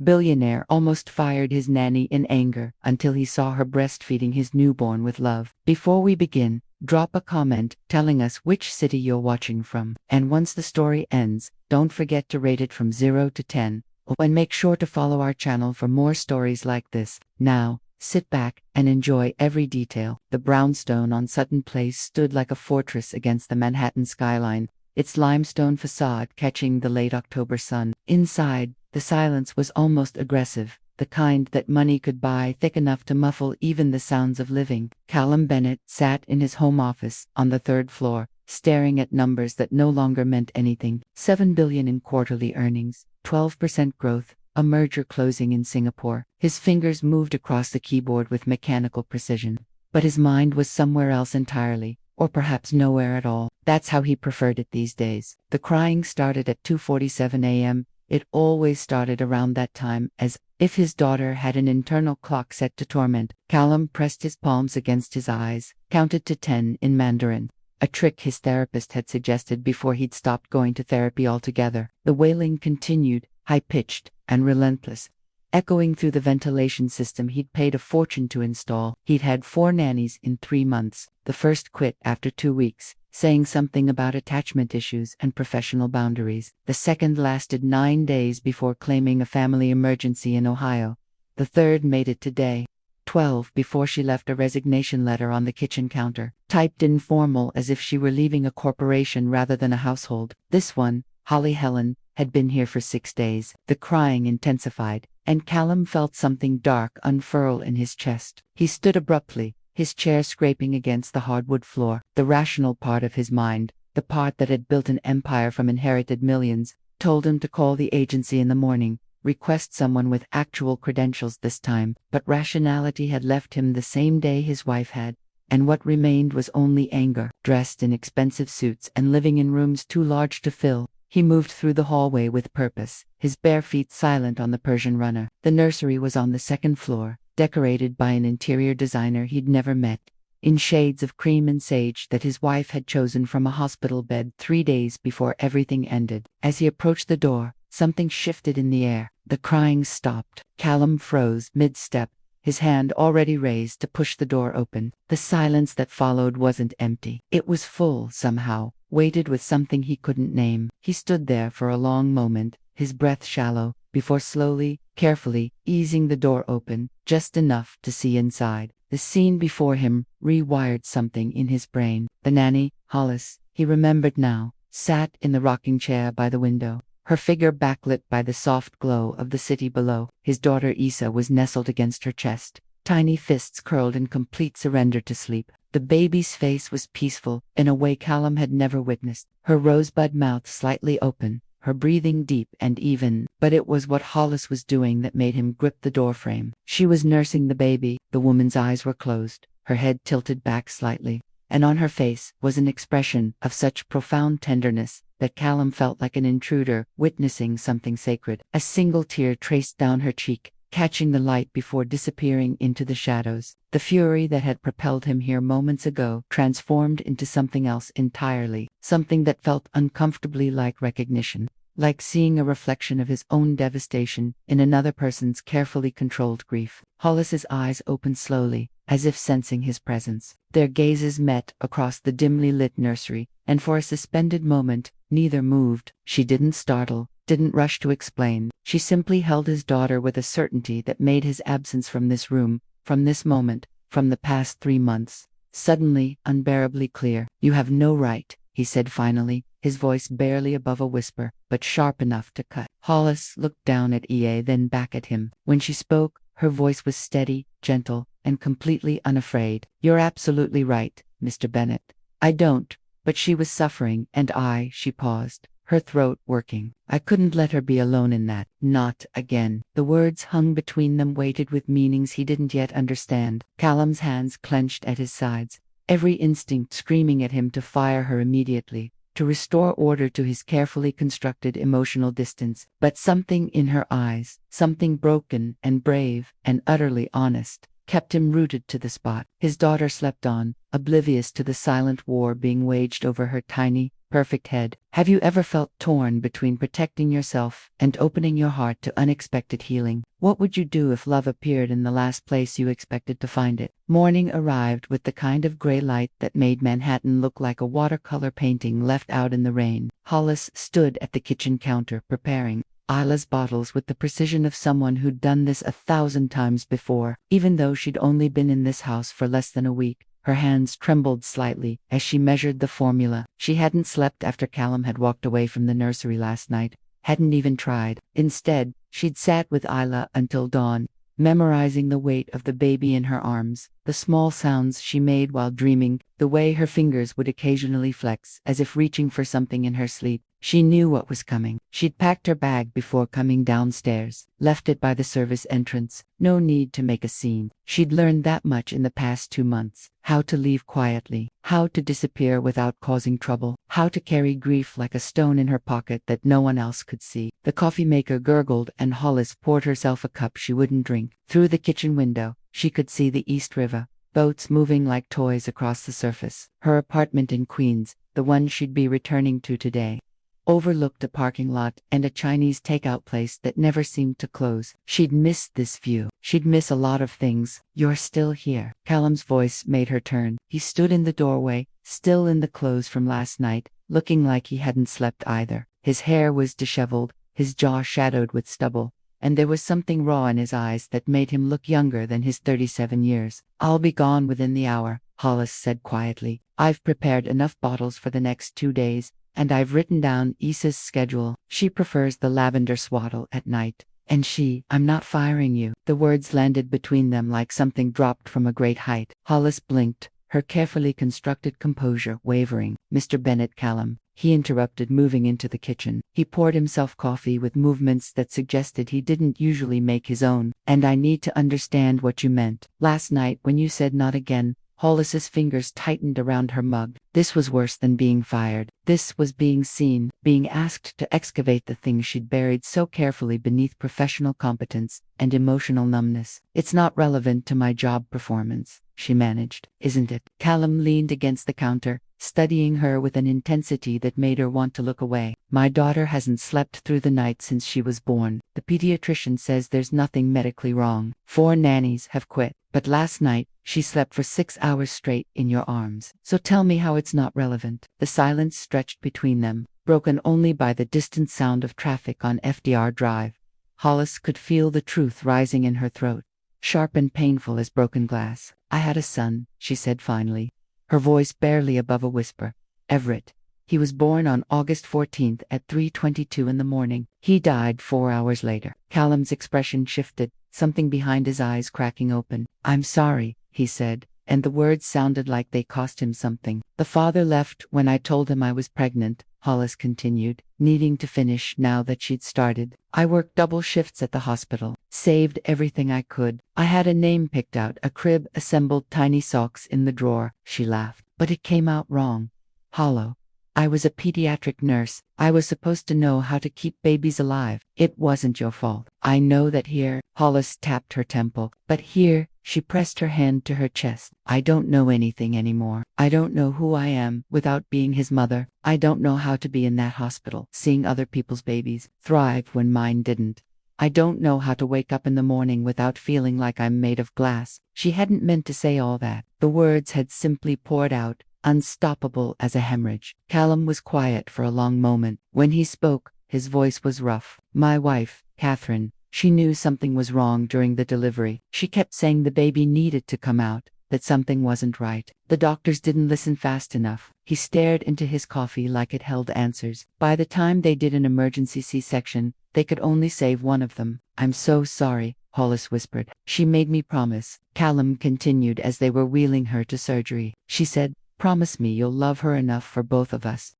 billionaire almost fired his nanny in anger until he saw her breastfeeding his newborn with love. Before we begin, drop a comment telling us which city you're watching from. And once the story ends, don't forget to rate it from 0 to 10. And make sure to follow our channel for more stories like this. Now, sit back and enjoy every detail. The brownstone on Sutton Place stood like a fortress against the Manhattan skyline, its limestone facade catching the late October sun. Inside, the silence was almost aggressive, the kind that money could buy, thick enough to muffle even the sounds of living. Callum Bennett sat in his home office on the third floor, staring at numbers that no longer meant anything. $7 billion in quarterly earnings, 12% growth, a merger closing in Singapore. His fingers moved across the keyboard with mechanical precision. But his mind was somewhere else entirely, or perhaps nowhere at all. That's how he preferred it these days. The crying started at 2:47 a.m. It always started around that time, as if his daughter had an internal clock set to torment. Callum pressed his palms against his eyes, counted to 10 in Mandarin, a trick his therapist had suggested before he'd stopped going to therapy altogether. The wailing continued, high-pitched and relentless, echoing through the ventilation system he'd paid a fortune to install. He'd had 4 nannies in 3 months. The first quit after 2 weeks, saying something about attachment issues and professional boundaries. The second lasted 9 days before claiming a family emergency in Ohio. The third made it to day 12 before she left a resignation letter on the kitchen counter, typed informal as if she were leaving a corporation rather than a household. This one, Holly Helen, had been here for 6 days. The crying intensified, and Callum felt something dark unfurl in his chest. He stood abruptly, his chair scraping against the hardwood floor. The rational part of his mind, the part that had built an empire from inherited millions, told him to call the agency in the morning, request someone with actual credentials this time. But rationality had left him the same day his wife had, and what remained was only anger. Dressed in expensive suits and living in rooms too large to fill, he moved through the hallway with purpose, his bare feet silent on the Persian runner. The nursery was on the second floor, decorated by an interior designer he'd never met, in shades of cream and sage that his wife had chosen from a hospital bed 3 days before everything ended. As he approached the door, something shifted in the air. The crying stopped. Callum froze mid-step, his hand already raised to push the door open. The silence that followed wasn't empty. It was full somehow, weighted with something he couldn't name. He stood there for a long moment, his breath shallow, before slowly, carefully, easing the door open, just enough to see inside. The scene before him rewired something in his brain. The nanny, Hollis, he remembered now, sat in the rocking chair by the window, her figure backlit by the soft glow of the city below. His daughter Isla was nestled against her chest, tiny fists curled in complete surrender to sleep. The baby's face was peaceful, in a way Callum had never witnessed, her rosebud mouth slightly open, her breathing deep and even. But it was what Hollis was doing that made him grip the doorframe. She was nursing the baby. The woman's eyes were closed, her head tilted back slightly, and on her face was an expression of such profound tenderness that Callum felt like an intruder witnessing something sacred. A single tear traced down her cheek, catching the light before disappearing into the shadows. The fury that had propelled him here moments ago transformed into something else entirely, something that felt uncomfortably like recognition, like seeing a reflection of his own devastation in another person's carefully controlled grief. Hollis's eyes opened slowly, as if sensing his presence. Their gazes met across the dimly lit nursery, and for a suspended moment, neither moved. She didn't startle, didn't rush to explain. She simply held his daughter with a certainty that made his absence from this room, from this moment, from the past 3 months, suddenly unbearably clear. "You have no right," he said finally, his voice barely above a whisper, but sharp enough to cut. Hollis looked down at EA, then back at him. When she spoke, her voice was steady, gentle, and completely unafraid. "You're absolutely right, Mr. Bennett. I don't." But she was suffering, and she paused, her throat working. "I couldn't let her be alone in that. Not again." The words hung between them, weighted with meanings he didn't yet understand. Callum's hands clenched at his sides, every instinct screaming at him to fire her immediately, to restore order to his carefully constructed emotional distance. But something in her eyes, something broken and brave and utterly honest, kept him rooted to the spot. His daughter slept on, oblivious to the silent war being waged over her tiny, perfect head. Have you ever felt torn between protecting yourself and opening your heart to unexpected healing? What would you do if love appeared in the last place you expected to find it? Morning arrived with the kind of gray light that made Manhattan look like a watercolor painting left out in the rain. Hollis stood at the kitchen counter preparing Isla's bottles with the precision of someone who'd done this 1,000 times before. Even though she'd only been in this house for less than a week, her hands trembled slightly as she measured the formula. She hadn't slept after Callum had walked away from the nursery last night, hadn't even tried. Instead, she'd sat with Isla until dawn, memorizing the weight of the baby in her arms, the small sounds she made while dreaming, the way her fingers would occasionally flex as if reaching for something in her sleep. She knew what was coming. She'd packed her bag before coming downstairs, left it by the service entrance. No need to make a scene. She'd learned that much in the past 2 months. How to leave quietly, how to disappear without causing trouble, how to carry grief like a stone in her pocket that no one else could see. The coffee maker gurgled and Hollis poured herself a cup she wouldn't drink. Through the kitchen window, she could see the East River, boats moving like toys across the surface. Her apartment in Queens, the one she'd be returning to today, overlooked a parking lot and a Chinese takeout place that never seemed to close. She'd missed this view. She'd miss a lot of things. You're still here. Callum's voice made her turn. He stood in the doorway, still in the clothes from last night, looking like he hadn't slept either. His hair was disheveled, his jaw shadowed with stubble, and there was something raw in his eyes that made him look younger than his 37 years. I'll be gone within the hour, Hollis said quietly. I've prepared enough bottles for the next 2 days, and I've written down Isa's schedule. She prefers the lavender swaddle at night. And I'm not firing you. The words landed between them like something dropped from a great height. Hollis blinked, her carefully constructed composure wavering. Mr. Bennett Callum, he interrupted, moving into the kitchen. He poured himself coffee with movements that suggested he didn't usually make his own. And I need to understand what you meant. Last night when you said not again, Hollis's fingers tightened around her mug. This was worse than being fired. This was being seen, being asked to excavate the things she'd buried so carefully beneath professional competence and emotional numbness. It's not relevant to my job performance, she managed, isn't it? Callum leaned against the counter, studying her with an intensity that made her want to look away. My daughter hasn't slept through the night since she was born. The pediatrician says there's nothing medically wrong. 4 nannies have quit. But last night, she slept for 6 hours straight in your arms. So tell me how it's not relevant. The silence stretched between them, broken only by the distant sound of traffic on FDR Drive. Hollis could feel the truth rising in her throat, sharp and painful as broken glass. I had a son, she said finally, her voice barely above a whisper. Everett. He was born on August 14th at 3:22 in the morning. He died 4 hours later. Callum's expression shifted, something behind his eyes cracking open. I'm sorry, he said, and the words sounded like they cost him something. The father left when I told him I was pregnant, Hollis continued, needing to finish now that she'd started. I worked double shifts at the hospital, saved everything I could. I had a name picked out, a crib assembled, tiny socks in the drawer. She laughed. But it came out wrong. Hollow. I was a pediatric nurse. I was supposed to know how to keep babies alive. It wasn't your fault. I know that here, Hollis tapped her temple, but here, she pressed her hand to her chest. I don't know anything anymore. I don't know who I am without being his mother. I don't know how to be in that hospital, seeing other people's babies thrive when mine didn't. I don't know how to wake up in the morning without feeling like I'm made of glass. She hadn't meant to say all that. The words had simply poured out, unstoppable as a hemorrhage. Callum was quiet for a long moment. When he spoke, his voice was rough. My wife, Catherine, she knew something was wrong during the delivery. She kept saying the baby needed to come out, that something wasn't right. The doctors didn't listen fast enough. He stared into his coffee like it held answers. By the time they did an emergency C-section, they could only save one of them. I'm so sorry, Hollis whispered. She made me promise. Callum continued as they were wheeling her to surgery. She said, promise me you'll love her enough for both of us.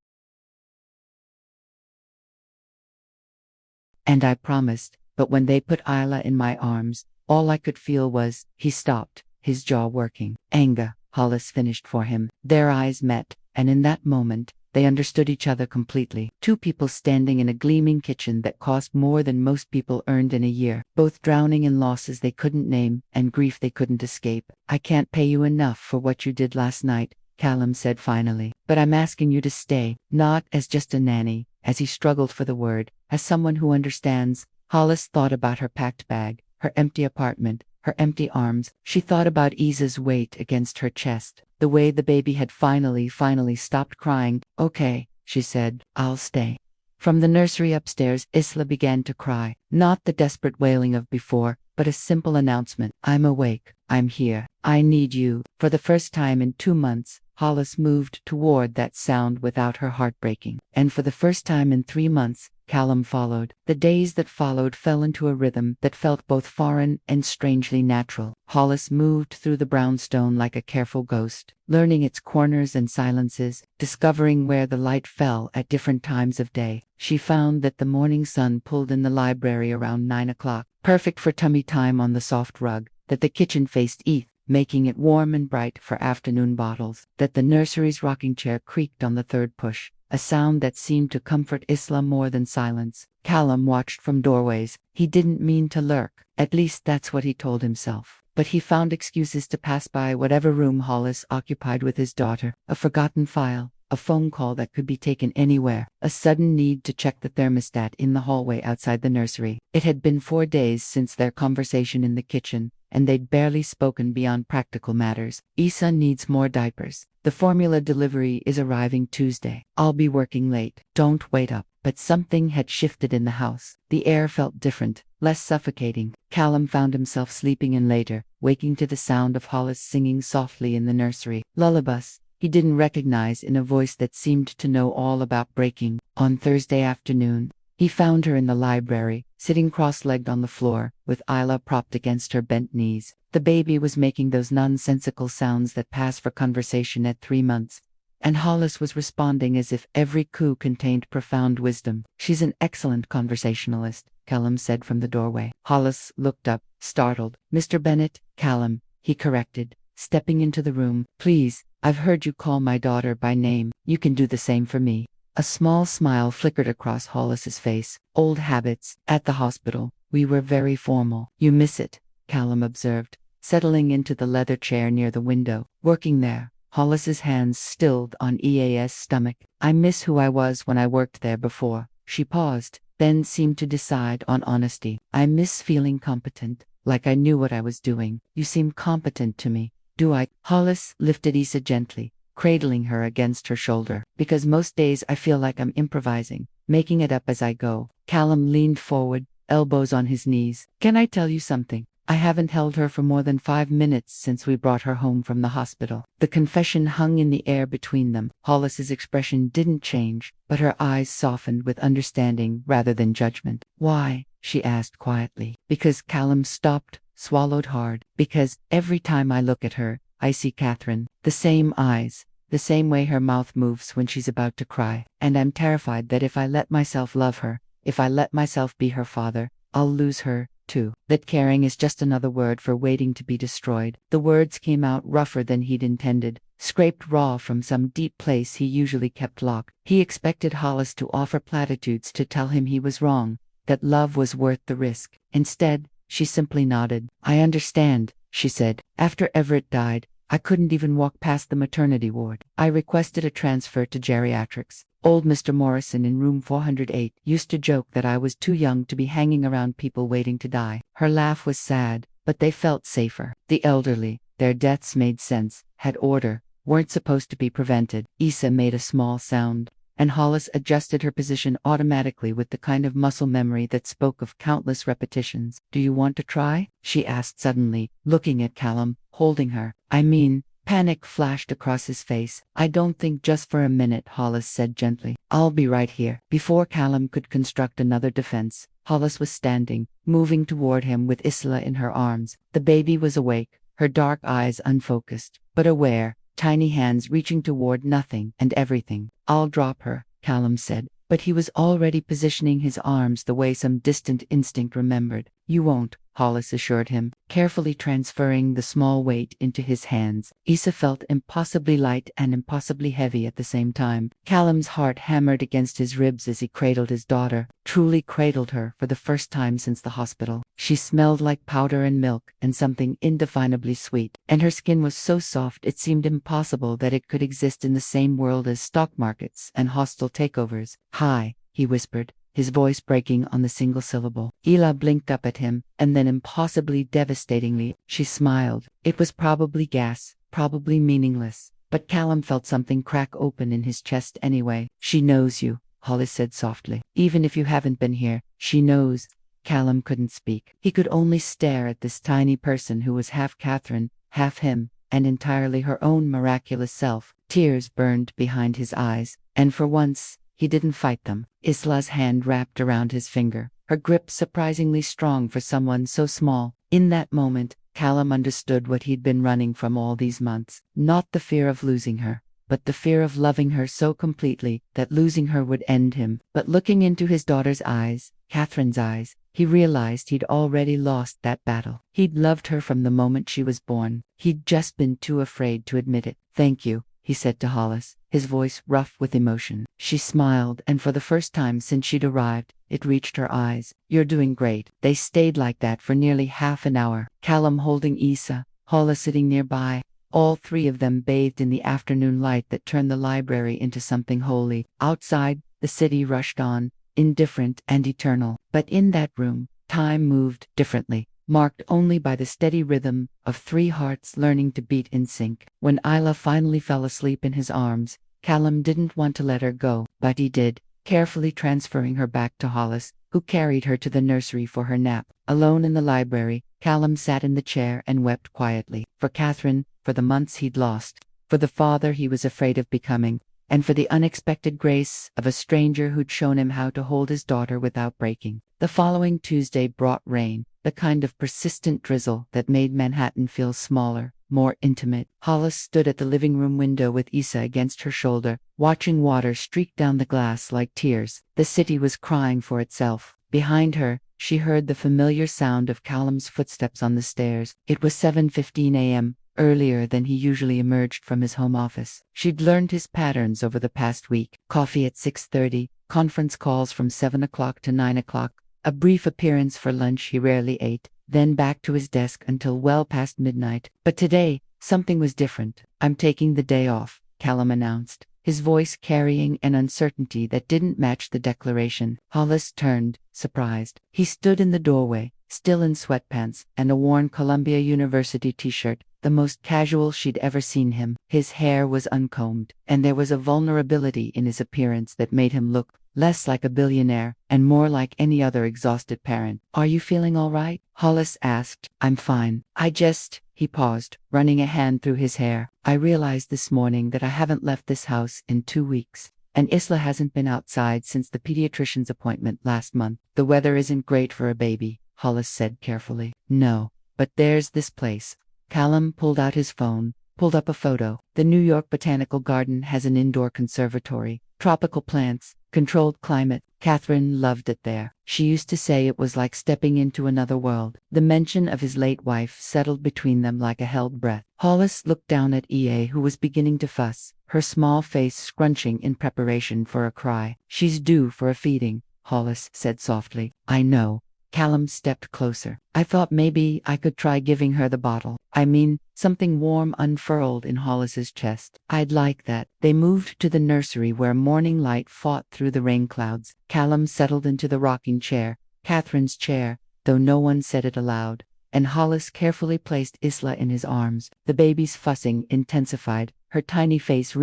And I promised, but when they put Isla in my arms, all I could feel was, he stopped, his jaw working. Anger, Hollis finished for him. Their eyes met, and in that moment, they understood each other completely. 2 people standing in a gleaming kitchen that cost more than most people earned in a year, both drowning in losses they couldn't name and grief they couldn't escape. I can't pay you enough for what you did last night, Callum said finally. But I'm asking you to stay, not as just a nanny, as he struggled for the word, as someone who understands. Hollis thought about her packed bag, her empty apartment, her empty arms. She thought about Isa's weight against her chest, the way the baby had finally stopped crying. Okay, she said, I'll stay. From the nursery upstairs, Isla began to cry, not the desperate wailing of before, but a simple announcement. I'm awake. I'm here. I need you. For the first time in 2 months, Hollis moved toward that sound without her heart breaking. And for the first time in 3 months, Callum followed. The days that followed fell into a rhythm that felt both foreign and strangely natural. Hollis moved through the brownstone like a careful ghost, learning its corners and silences, discovering where the light fell at different times of day. She found that the morning sun pulled in the library around 9 o'clock, perfect for tummy time on the soft rug, that the kitchen faced east, making it warm and bright for afternoon bottles, that the nursery's rocking chair creaked on the third push, a sound that seemed to comfort Isla more than silence. Callum watched from doorways. He didn't mean to lurk, at least that's what he told himself. But he found excuses to pass by whatever room Hollis occupied with his daughter, a forgotten file, a phone call that could be taken anywhere, a sudden need to check the thermostat in the hallway outside the nursery. It had been 4 days since their conversation in the kitchen, and they'd barely spoken beyond practical matters. Isa needs more diapers. The formula delivery is arriving Tuesday. I'll be working late. Don't wait up. But something had shifted in the house. The air felt different, less suffocating. Callum found himself sleeping in later, waking to the sound of Hollis singing softly in the nursery. Lullabies he didn't recognize, in a voice that seemed to know all about breaking. On Thursday afternoon, he found her in the library, sitting cross-legged on the floor, with Isla propped against her bent knees. The baby was making those nonsensical sounds that pass for conversation at 3 months. And Hollis was responding as if every coo contained profound wisdom. She's an excellent conversationalist, Callum said from the doorway. Hollis looked up, startled. Mr. Bennett, Callum, he corrected, stepping into the room. Please, I've heard you call my daughter by name. You can do the same for me. A small smile flickered across Hollis's face. Old habits. At the hospital, we were very formal. You miss it, Callum observed, settling into the leather chair near the window. Working there, Hollis's hands stilled on EA's stomach. I miss who I was when I worked there before. She paused, then seemed to decide on honesty. I miss feeling competent, like I knew what I was doing. You seem competent to me. Do I? Hollis lifted Isa gently, cradling her against her shoulder. Because most days I feel like I'm improvising, making it up as I go. Callum leaned forward, elbows on his knees. Can I tell you something? I haven't held her for more than 5 minutes since we brought her home from the hospital. The confession hung in the air between them. Hollis's expression didn't change, but her eyes softened with understanding rather than judgment. Why? She asked quietly. Because Callum stopped, swallowed hard. Because every time I look at her, I see Catherine. The same eyes, the same way her mouth moves when she's about to cry. And I'm terrified that if I let myself love her, if I let myself be her father, I'll lose her, too. That caring is just another word for waiting to be destroyed. The words came out rougher than he'd intended, scraped raw from some deep place he usually kept locked. He expected Hollis to offer platitudes to tell him he was wrong, that love was worth the risk. Instead, she simply nodded. I understand, she said. After Everett died, I couldn't even walk past the maternity ward. I requested a transfer to geriatrics. Old Mr. Morrison in room 408 used to joke that I was too young to be hanging around people waiting to die. Her laugh was sad, but they felt safer. The elderly, their deaths made sense, had order, weren't supposed to be prevented. Isa made a small sound, and Hollis adjusted her position automatically with the kind of muscle memory that spoke of countless repetitions. Do you want to try? She asked suddenly, looking at Callum, holding her. I mean, panic flashed across his face. I don't think just for a minute, Hollis said gently. I'll be right here. Before Callum could construct another defense, Hollis was standing, moving toward him with Isla in her arms. The baby was awake, her dark eyes unfocused, but aware, tiny hands reaching toward nothing and everything. I'll drop her, Callum said, but he was already positioning his arms the way some distant instinct remembered. You won't, Hollis assured him, carefully transferring the small weight into his hands. Isla felt impossibly light and impossibly heavy at the same time. Callum's heart hammered against his ribs as he cradled his daughter, truly cradled her for the first time since the hospital. She smelled like powder and milk and something indefinably sweet, and her skin was so soft it seemed impossible that it could exist in the same world as stock markets and hostile takeovers. "Hi," he whispered, his voice breaking on the single syllable. Isla blinked up at him, and then impossibly devastatingly, she smiled. It was probably gas, probably meaningless, but Callum felt something crack open in his chest anyway. "She knows you," Hollis said softly. "Even if you haven't been here, she knows." Callum couldn't speak. He could only stare at this tiny person who was half Catherine, half him, and entirely her own miraculous self. Tears burned behind his eyes, and for once, he didn't fight them. Isla's hand wrapped around his finger, her grip surprisingly strong for someone so small. In that moment, Callum understood what he'd been running from all these months. Not the fear of losing her, but the fear of loving her so completely that losing her would end him. But looking into his daughter's eyes, Catherine's eyes, he realized he'd already lost that battle. He'd loved her from the moment she was born. He'd just been too afraid to admit it. "Thank you," he said to Hollis, his voice rough with emotion. She smiled, and for the first time since she'd arrived, it reached her eyes. "You're doing great." They stayed like that for nearly half an hour, Callum holding Isla, Hollis sitting nearby, all three of them bathed in the afternoon light that turned the library into something holy. Outside, the city rushed on, indifferent and eternal. But in that room, time moved differently, marked only by the steady rhythm of three hearts learning to beat in sync. When Isla finally fell asleep in his arms, Callum didn't want to let her go, but he did, carefully transferring her back to Hollis, who carried her to the nursery for her nap. Alone in the library, Callum sat in the chair and wept quietly. For Catherine, for the months he'd lost, for the father he was afraid of becoming, and for the unexpected grace of a stranger who'd shown him how to hold his daughter without breaking. The following Tuesday brought rain, the kind of persistent drizzle that made Manhattan feel smaller, more intimate. Hollis stood at the living room window with Isla against her shoulder, watching water streak down the glass like tears. The city was crying for itself. Behind her, she heard the familiar sound of Callum's footsteps on the stairs. It was 7:15 a.m., earlier than he usually emerged from his home office. She'd learned his patterns over the past week. Coffee at 6:30, conference calls from 7 o'clock to 9 o'clock, a brief appearance for lunch he rarely ate, then back to his desk until well past midnight. But today, something was different. "I'm taking the day off," Callum announced, his voice carrying an uncertainty that didn't match the declaration. Hollis turned, surprised. He stood in the doorway, still in sweatpants and a worn Columbia University t-shirt, the most casual she'd ever seen him. His hair was uncombed, and there was a vulnerability in his appearance that made him look less like a billionaire and more like any other exhausted parent. "Are you feeling all right?" Hollis asked. "I'm fine. He paused, running a hand through his hair. "I realized this morning that I haven't left this house in 2 weeks. And Isla hasn't been outside since the pediatrician's appointment last month. The weather isn't great for a baby," Hollis said carefully. "No, but there's this place." Callum pulled out his phone, pulled up a photo. "The New York Botanical Garden has an indoor conservatory, tropical plants, controlled climate. Catherine loved it there. She used to say it was like stepping into another world." The mention of his late wife settled between them like a held breath. Hollis looked down at EA, who was beginning to fuss, her small face scrunching in preparation for a cry. "She's due for a feeding," Hollis said softly. "I know." Callum stepped closer. "I thought maybe I could try giving her the bottle. Something warm unfurled in Hollis's chest. "I'd like that." They moved to the nursery where morning light fought through the rain clouds. Callum settled into the rocking chair, Catherine's chair, though no one said it aloud, and Hollis carefully placed Isla in his arms. The baby's fussing intensified, her tiny face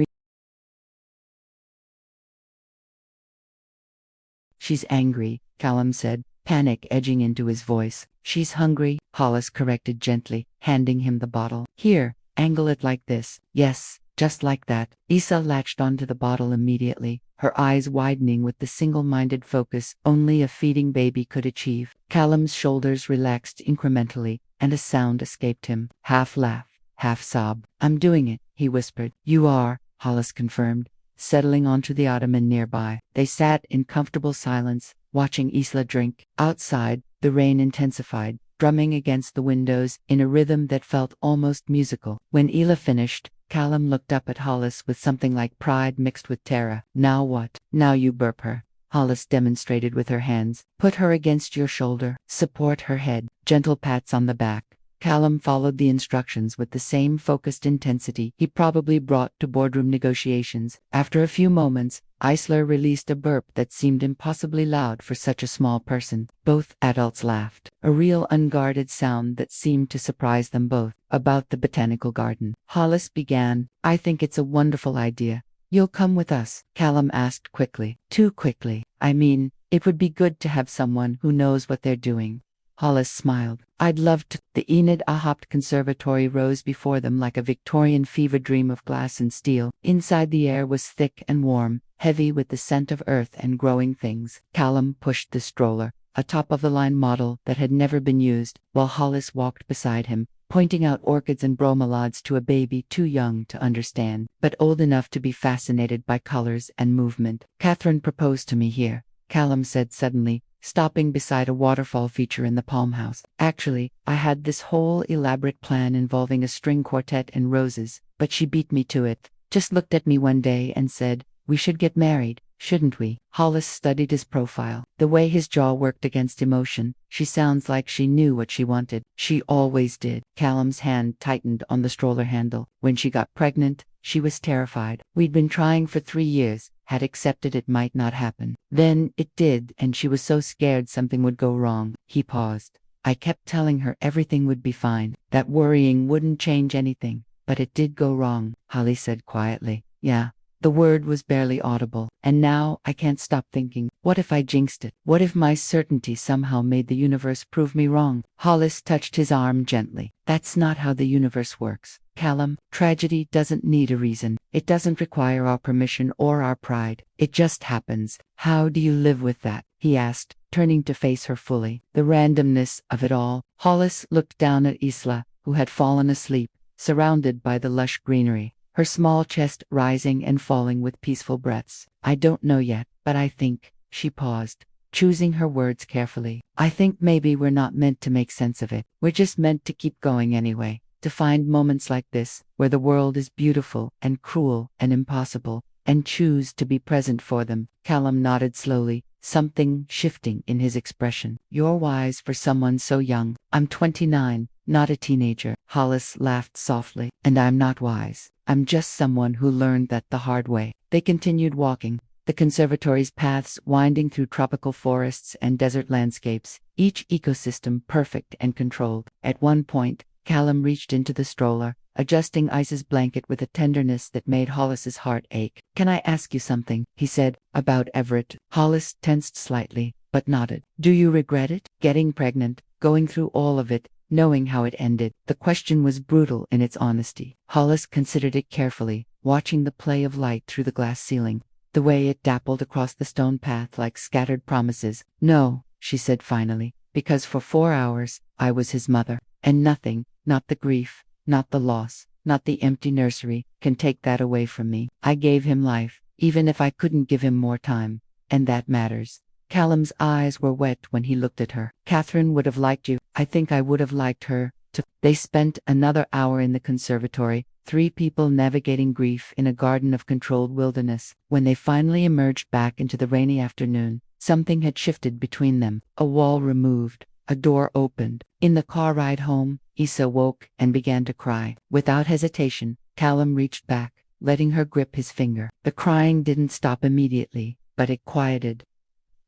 "She's angry," Callum said, panic edging into his voice. "She's hungry," Hollis corrected gently, handing him the bottle. "Here, angle it like this. Yes, just like that." Isla latched onto the bottle immediately, her eyes widening with the single-minded focus only a feeding baby could achieve. Callum's shoulders relaxed incrementally, and a sound escaped him. Half laugh, half sob. "I'm doing it," he whispered. "You are," Hollis confirmed, settling onto the ottoman nearby. They sat in comfortable silence, watching Isla drink. Outside, the rain intensified, drumming against the windows in a rhythm that felt almost musical. When Isla finished, Callum looked up at Hollis with something like pride mixed with terror. Now what? Now you burp her. Hollis demonstrated with her hands. Put her against your shoulder. Support her head. Gentle pats on the back. Callum followed the instructions with the same focused intensity he probably brought to boardroom negotiations. After a few moments, Isla released a burp that seemed impossibly loud for such a small person. Both adults laughed, a real unguarded sound that seemed to surprise them both. About the botanical garden, Hollis began, I think it's a wonderful idea. You'll come with us? Callum asked quickly. Too quickly. I mean, it would be good to have someone who knows what they're doing. Hollis smiled. I'd love to. The Enid Ahapt Conservatory rose before them like a Victorian fever dream of glass and steel. Inside the air was thick and warm, heavy with the scent of earth and growing things. Callum pushed the stroller, a top-of-the-line model that had never been used, while Hollis walked beside him, pointing out orchids and bromeliads to a baby too young to understand, but old enough to be fascinated by colors and movement. Catherine proposed to me here, Callum said suddenly, stopping beside a waterfall feature in the Palm House. Actually, I had this whole elaborate plan involving a string quartet and roses, but she beat me to it. Just looked at me one day and said, we should get married, shouldn't we? Hollis studied his profile. The way his jaw worked against emotion, she sounds like she knew what she wanted. She always did. Callum's hand tightened on the stroller handle. When she got pregnant, she was terrified. We'd been trying for 3 years, had accepted it might not happen. Then it did, and she was so scared something would go wrong. He paused. I kept telling her everything would be fine, that worrying wouldn't change anything. But it did go wrong, Holly said quietly. Yeah. The word was barely audible, and now I can't stop thinking, what if I jinxed it? What if my certainty somehow made the universe prove me wrong? Hollis touched his arm gently. That's not how the universe works. Callum, tragedy doesn't need a reason. It doesn't require our permission or our pride. It just happens. How do you live with that? He asked, turning to face her fully. The randomness of it all. Hollis looked down at Isla, who had fallen asleep, surrounded by the lush greenery, her small chest rising and falling with peaceful breaths. I don't know yet, but I think, she paused, choosing her words carefully. I think maybe we're not meant to make sense of it. We're just meant to keep going anyway, to find moments like this, where the world is beautiful and cruel and impossible, and choose to be present for them. Callum nodded slowly, something shifting in his expression. You're wise for someone so young. I'm 29, not a teenager. Hollis laughed softly. And I'm not wise. I'm just someone who learned that the hard way. They continued walking, the conservatory's paths winding through tropical forests and desert landscapes, each ecosystem perfect and controlled. At one point, Callum reached into the stroller, adjusting Ice's blanket with a tenderness that made Hollis's heart ache. Can I ask you something? He said, about Everett. Hollis tensed slightly, but nodded. Do you regret it? Getting pregnant, going through all of it, knowing how it ended. The question was brutal in its honesty. Hollis considered it carefully, watching the play of light through the glass ceiling, the way it dappled across the stone path like scattered promises. No, she said finally, because for 4 hours, I was his mother, and nothing, not the grief, not the loss, not the empty nursery, can take that away from me. I gave him life, even if I couldn't give him more time, and that matters. Callum's eyes were wet when he looked at her. Catherine would have liked you. I think I would have liked her, too. They spent another hour in the conservatory, 3 people navigating grief in a garden of controlled wilderness. When they finally emerged back into the rainy afternoon, something had shifted between them. A wall removed, a door opened. In the car ride home, Isa woke and began to cry. Without hesitation, Callum reached back, letting her grip his finger. The crying didn't stop immediately, but it quieted,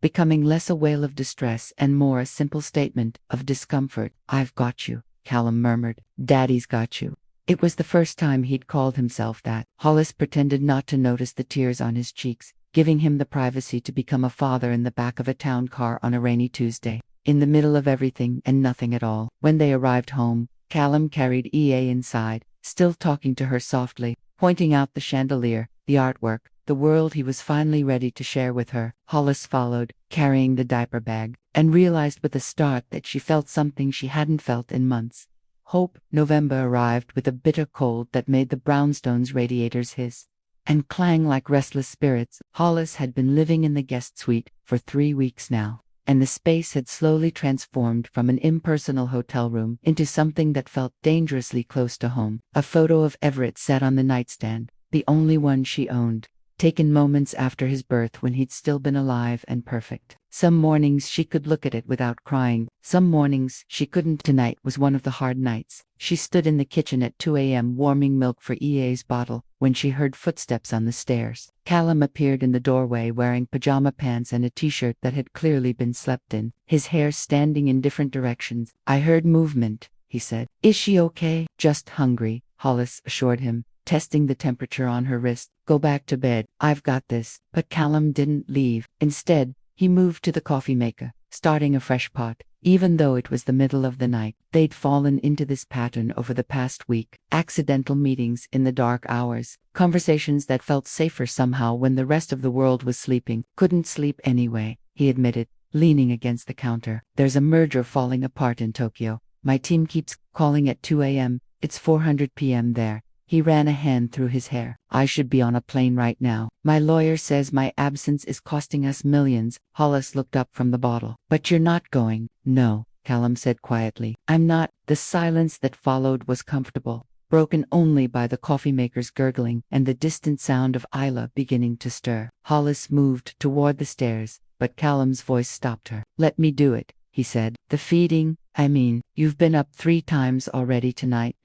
becoming less a wail of distress and more a simple statement of discomfort. I've got you, Callum murmured. Daddy's got you. It was the first time he'd called himself that. Hollis pretended not to notice the tears on his cheeks, giving him the privacy to become a father in the back of a town car on a rainy Tuesday, in the middle of everything and nothing at all. When they arrived home, Callum carried EA inside, still talking to her softly, pointing out the chandelier, the artwork, the world he was finally ready to share with her. Hollis followed, carrying the diaper bag, and realized with a start that she felt something she hadn't felt in months. Hope. November arrived with a bitter cold that made the brownstones' radiators hiss and clang like restless spirits. Hollis had been living in the guest suite for 3 weeks now. and the space had slowly transformed from an impersonal hotel room into something that felt dangerously close to home. A photo of Everett sat on the nightstand, the only one she owned, taken moments after his birth when he'd still been alive and perfect. Some mornings she could look at it without crying. Some mornings she couldn't. Tonight was one of the hard nights. She stood in the kitchen at 2 a.m. warming milk for EA's bottle when she heard footsteps on the stairs. Callum appeared in the doorway wearing pajama pants and a t-shirt that had clearly been slept in, his hair standing in different directions. "I heard movement," he said. "Is she okay?" "Just hungry," Hollis assured him, testing the temperature on her wrist. "Go back to bed. I've got this." But Callum didn't leave. Instead, he moved to the coffee maker, starting a fresh pot. Even though it was the middle of the night, they'd fallen into this pattern over the past week. Accidental meetings in the dark hours, conversations that felt safer somehow when the rest of the world was sleeping. "Couldn't sleep anyway," he admitted, leaning against the counter. "There's a merger falling apart in Tokyo. My team keeps calling at 2 a.m. It's 400 p.m. there." He ran a hand through his hair. "I should be on a plane right now. My lawyer says my absence is costing us millions." Hollis looked up from the bottle. "But you're not going." "No," Callum said quietly. "I'm not." The silence that followed was comfortable, broken only by the coffee maker's gurgling and the distant sound of Isla beginning to stir. Hollis moved toward the stairs, but Callum's voice stopped her. "Let me do it," he said. "The feeding, I mean, you've been up 3 times already tonight."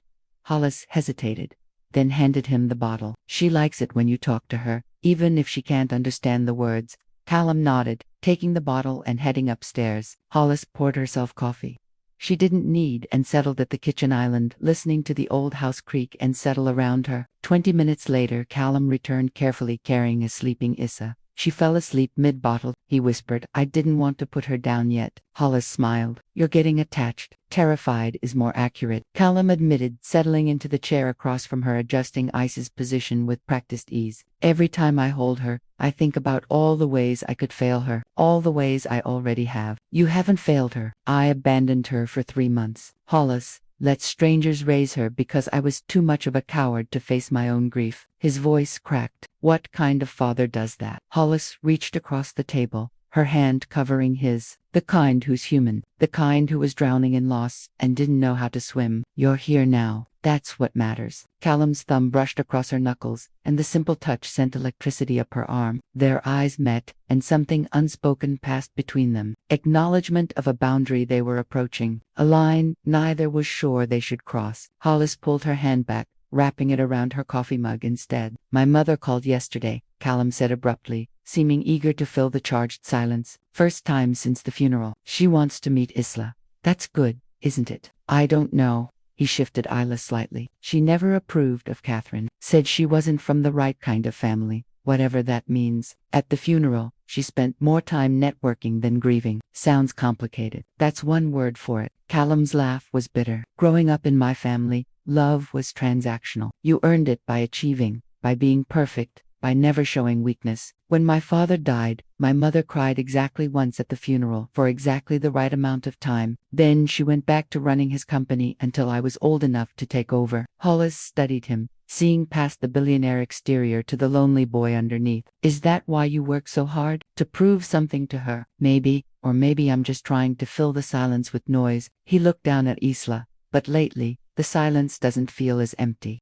Hollis hesitated, then handed him the bottle. "She likes it when you talk to her, even if she can't understand the words." Callum nodded, taking the bottle and heading upstairs. Hollis poured herself coffee. She didn't need and settled at the kitchen island, listening to the old house creak and settle around her. 20 minutes later, Callum returned carefully carrying a sleeping Isla. "She fell asleep mid-bottle," he whispered. "I didn't want to put her down yet." Hollis smiled. "You're getting attached." "Terrified is more accurate," Callum admitted, settling into the chair across from her, adjusting Ice's position with practiced ease. "Every time I hold her, I think about all the ways I could fail her, all the ways I already have." "You haven't failed her." "I abandoned her for 3 months. Hollis, let strangers raise her because I was too much of a coward to face my own grief." His voice cracked. "What kind of father does that?" Hollis reached across the table, her hand covering his. "The kind who's human, the kind who was drowning in loss and didn't know how to swim. You're here now. That's what matters." Callum's thumb brushed across her knuckles, and the simple touch sent electricity up her arm. Their eyes met, and something unspoken passed between them. Acknowledgement of a boundary they were approaching, a line neither was sure they should cross. Hollis pulled her hand back, wrapping it around her coffee mug instead. "My mother called yesterday," Callum said abruptly, seeming eager to fill the charged silence. "First time since the funeral. She wants to meet Isla." "That's good, isn't it?" "I don't know." He shifted Isla slightly. "She never approved of Catherine. Said she wasn't from the right kind of family, whatever that means. At the funeral, she spent more time networking than grieving." "Sounds complicated." "That's one word for it." Callum's laugh was bitter. "Growing up in my family, love was transactional. You earned it by achieving, by being perfect, by never showing weakness. When my father died, my mother cried exactly once at the funeral for exactly the right amount of time. Then she went back to running his company until I was old enough to take over." Hollis studied him, seeing past the billionaire exterior to the lonely boy underneath. "Is that why you work so hard? To prove something to her?" "Maybe, or maybe I'm just trying to fill the silence with noise." He looked down at Isla, but lately, the silence doesn't feel as empty.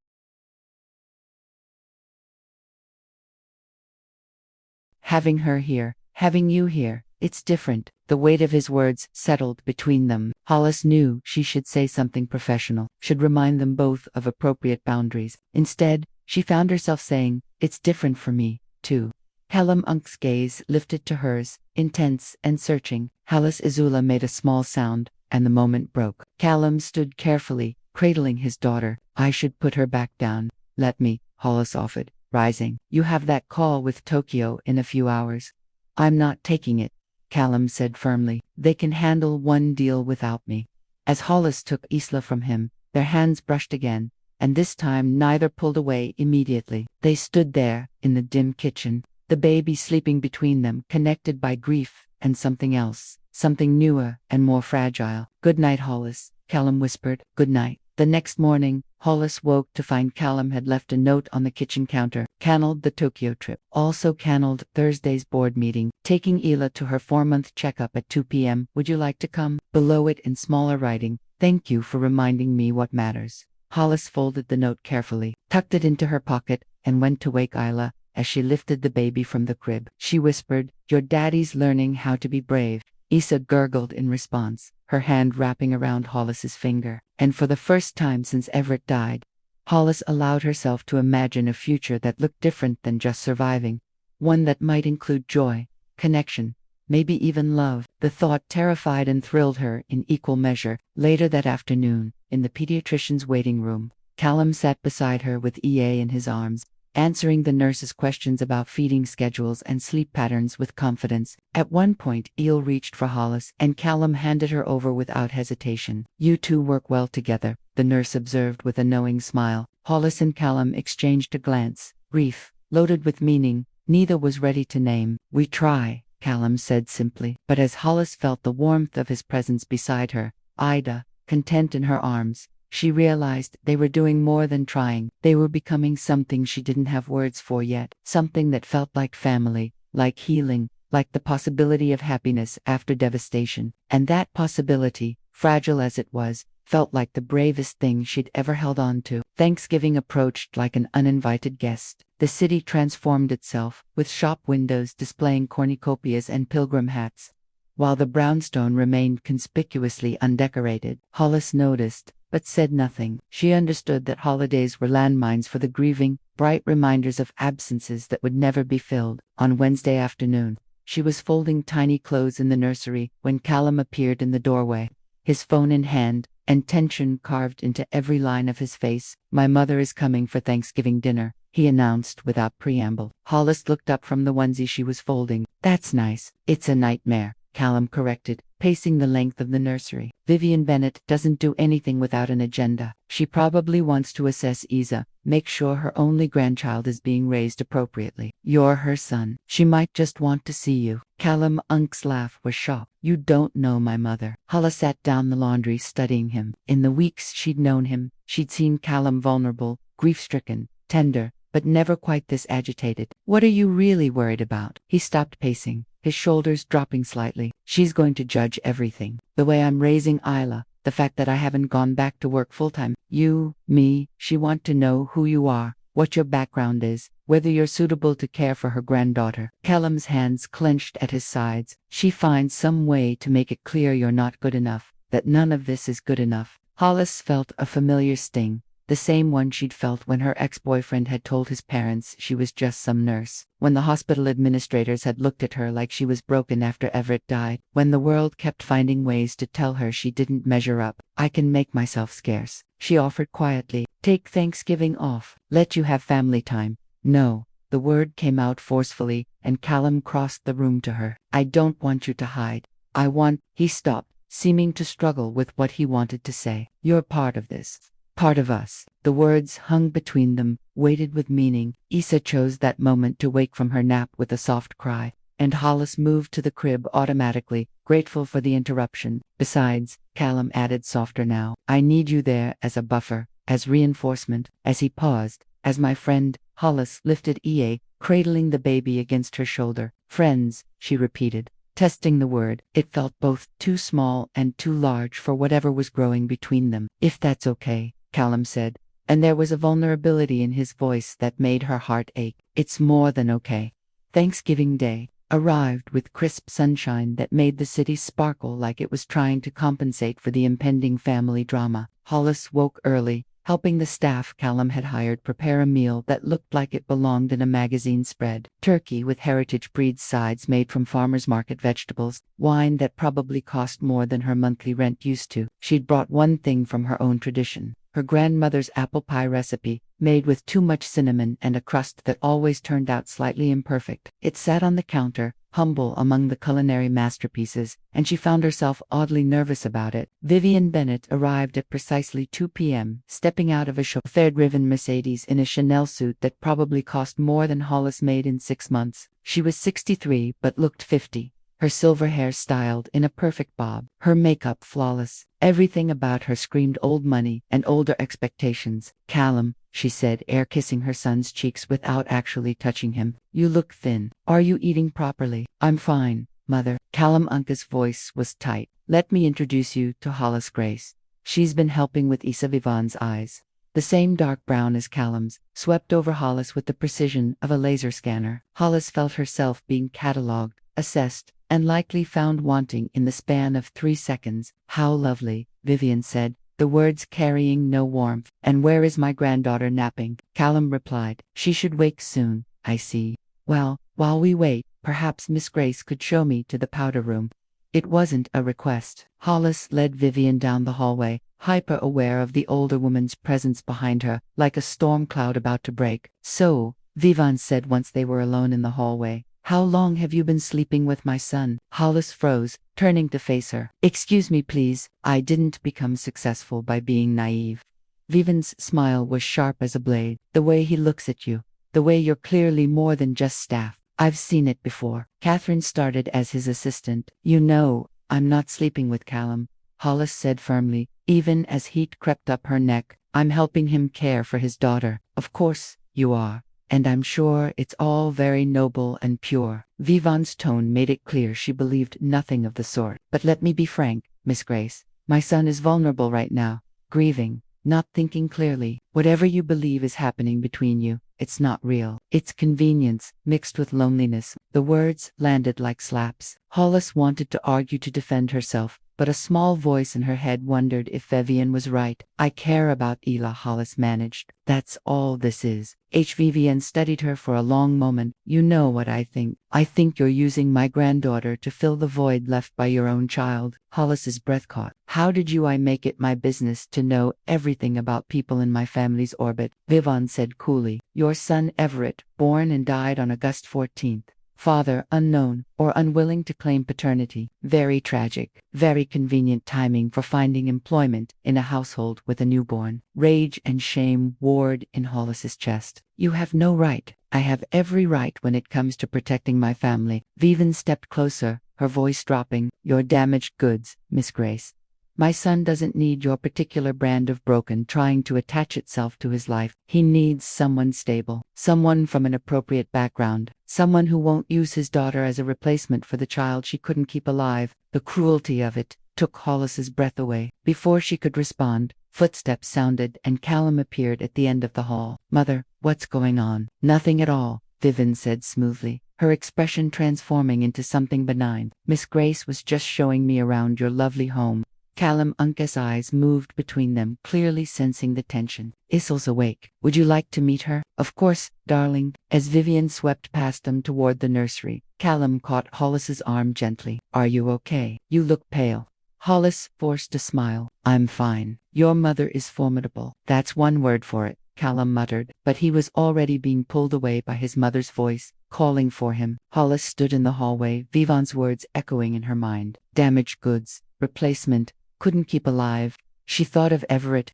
Having her here, having you here, it's different. The weight of his words settled between them. Hollis knew she should say something professional, should remind them both of appropriate boundaries. Instead, she found herself saying, "It's different for me, too." Callum Unk's gaze lifted to hers, intense and searching. Hollis Izula made a small sound, and the moment broke. Callum stood carefully, cradling his daughter. "I should put her back down." "Let me," Hollis offered, rising. "You have that call with Tokyo in a few hours." "I'm not taking it," Callum said firmly. "They can handle one deal without me." As Hollis took Isla from him, their hands brushed again, and this time neither pulled away immediately. They stood there, in the dim kitchen, the baby sleeping between them, connected by grief and something else, something newer and more fragile. "Good night, Hollis," Callum whispered. "Good night." The next morning, Hollis woke to find Callum had left a note on the kitchen counter. Canceled the Tokyo trip. Also canceled Thursday's board meeting. Taking Isla to her 4-month checkup at 2 p.m. Would you like to come? Below it in smaller writing, thank you for reminding me what matters. Hollis folded the note carefully, tucked it into her pocket, and went to wake Isla. As she lifted the baby from the crib, she whispered, "Your daddy's learning how to be brave." Isla gurgled in response, her hand wrapping around Hollis's finger. And for the first time since Everett died, Hollis allowed herself to imagine a future that looked different than just surviving, one that might include joy, connection, maybe even love. The thought terrified and thrilled her in equal measure. Later that afternoon, in the pediatrician's waiting room, Callum sat beside her with EA in his arms, answering the nurse's questions about feeding schedules and sleep patterns with confidence. At one point, Eel reached for Hollis, and Callum handed her over without hesitation. "You two work well together," the nurse observed with a knowing smile. Hollis and Callum exchanged a glance, brief, loaded with meaning, neither was ready to name. "We try," Callum said simply. But as Hollis felt the warmth of his presence beside her, Ida, content in her arms, she realized they were doing more than trying. They were becoming something she didn't have words for yet, something that felt like family, like healing, like the possibility of happiness after devastation. And that possibility, fragile as it was, felt like the bravest thing she'd ever held on to. Thanksgiving approached like an uninvited guest. The city transformed itself, with shop windows displaying cornucopias and pilgrim hats, while the brownstone remained conspicuously undecorated. Hollis noticed, but said nothing. She understood that holidays were landmines for the grieving, bright reminders of absences that would never be filled. On Wednesday afternoon, she was folding tiny clothes in the nursery when Callum appeared in the doorway, his phone in hand, and tension carved into every line of his face. "My mother is coming for Thanksgiving dinner," he announced without preamble. Hollis looked up from the onesie she was folding. "That's nice." "It's a nightmare," Callum corrected, pacing the length of the nursery. "Vivian Bennett doesn't do anything without an agenda. She probably wants to assess Isa, make sure her only grandchild is being raised appropriately. You're her son. She might just want to see you." Callum Unk's laugh was sharp. "You don't know my mother." Hollis sat down the laundry, studying him. In the weeks she'd known him, she'd seen Callum vulnerable, grief-stricken, tender, but never quite this agitated. "What are you really worried about?" He stopped pacing, his shoulders dropping slightly. "She's going to judge everything. The way I'm raising Isla, the fact that I haven't gone back to work full-time, you, me. She wants to know who you are, what your background is, whether you're suitable to care for her granddaughter." Callum's hands clenched at his sides. "She finds some way to make it clear you're not good enough, that none of this is good enough." Hollis felt a familiar sting, the same one she'd felt when her ex-boyfriend had told his parents she was just some nurse, when the hospital administrators had looked at her like she was broken after Everett died, when the world kept finding ways to tell her she didn't measure up. "I can make myself scarce," she offered quietly. "Take Thanksgiving off. Let you have family time." "No." The word came out forcefully, and Callum crossed the room to her. "I don't want you to hide. I want—" He stopped, seeming to struggle with what he wanted to say. "You're part of this. Part of us." The words hung between them, weighted with meaning. Isa chose that moment to wake from her nap with a soft cry, and Hollis moved to the crib automatically, grateful for the interruption. "Besides," Callum added softer now, "I need you there as a buffer, as reinforcement." As he paused, "As my friend," Hollis lifted EA, cradling the baby against her shoulder. "Friends," she repeated, testing the word. It felt both too small and too large for whatever was growing between them. "If that's okay," Callum said, and there was a vulnerability in his voice that made her heart ache. "It's more than okay." Thanksgiving Day arrived with crisp sunshine that made the city sparkle like it was trying to compensate for the impending family drama. Hollis woke early, helping the staff Callum had hired prepare a meal that looked like it belonged in a magazine spread. Turkey with heritage breed sides made from farmers market vegetables, wine that probably cost more than her monthly rent used to. She'd brought one thing from her own tradition, her grandmother's apple pie recipe, made with too much cinnamon and a crust that always turned out slightly imperfect. It sat on the counter, humble among the culinary masterpieces, and she found herself oddly nervous about it. Vivian Bennett arrived at precisely 2 p.m., stepping out of a chauffeur-driven Mercedes in a Chanel suit that probably cost more than Hollis made in 6 months. She was 63 but looked 50. her silver hair styled in a perfect bob, her makeup flawless. Everything about her screamed old money and older expectations. "Callum," she said, air kissing her son's cheeks without actually touching him, "you look thin. Are you eating properly?" "I'm fine, Mother." Callum Unca's voice was tight. "Let me introduce you to Hollis Grace. She's been helping with Isa." Vivan's eyes, the same dark brown as Callum's, swept over Hollis with the precision of a laser scanner. Hollis felt herself being catalogued, assessed, and likely found wanting in the span of 3 seconds. "How lovely," Vivian said, the words carrying no warmth. "And where is my granddaughter napping?" Callum replied, "She should wake soon." "I see. Well, while we wait, perhaps Miss Grace could show me to the powder room." It wasn't a request. Hollis led Vivian down the hallway, hyper-aware of the older woman's presence behind her, like a storm cloud about to break. "So," Vivian said once they were alone in the hallway, "how long have you been sleeping with my son?" Hollis froze, turning to face her. "Excuse me, please. I didn't become successful by being naive." Vivian's smile was sharp as a blade. "The way he looks at you. The way you're clearly more than just staff. I've seen it before." Catherine started as his assistant. "You know, I'm not sleeping with Callum," Hollis said firmly, even as heat crept up her neck. "I'm helping him care for his daughter." "Of course you are. And I'm sure it's all very noble and pure." Vivan's tone made it clear she believed nothing of the sort. "But let me be frank, Miss Grace. My son is vulnerable right now, grieving, not thinking clearly. Whatever you believe is happening between you, it's not real. It's convenience, mixed with loneliness." The words landed like slaps. Hollis wanted to argue to defend herself, but a small voice in her head wondered if Vivian was right. "I care about Isla," Hollis managed. "That's all this is." Vivian studied her for a long moment. "You know what I think. I think you're using my granddaughter to fill the void left by your own child." Hollis's breath caught. "How did I make it my business to know everything about people in my family's orbit?" Vivian said coolly. "Your son Everett, born and died on August 14th. Father unknown, or unwilling to claim paternity. Very tragic. Very convenient timing for finding employment in a household with a newborn." Rage and shame warred in Hollis's chest. "You have no right." "I have every right when it comes to protecting my family." Vivian stepped closer, her voice dropping. "You're damaged goods, Miss Grace. My son doesn't need your particular brand of broken trying to attach itself to his life. He needs someone stable, someone from an appropriate background, someone who won't use his daughter as a replacement for the child she couldn't keep alive." The cruelty of it took Hollis's breath away. Before she could respond, footsteps sounded and Callum appeared at the end of the hall. "Mother, what's going on?" "Nothing at all," Vivian said smoothly, her expression transforming into something benign. "Miss Grace was just showing me around your lovely home." Callum Unca's eyes moved between them, clearly sensing the tension. "Isla's awake. Would you like to meet her?" "Of course, darling." As Vivian swept past them toward the nursery, Callum caught Hollis's arm gently. "Are you okay? You look pale." Hollis forced a smile. "I'm fine. Your mother is formidable." "That's one word for it," Callum muttered, but he was already being pulled away by his mother's voice, calling for him. Hollis stood in the hallway, Vivan's words echoing in her mind. Damaged goods, replacement, couldn't keep alive. She thought of Everett,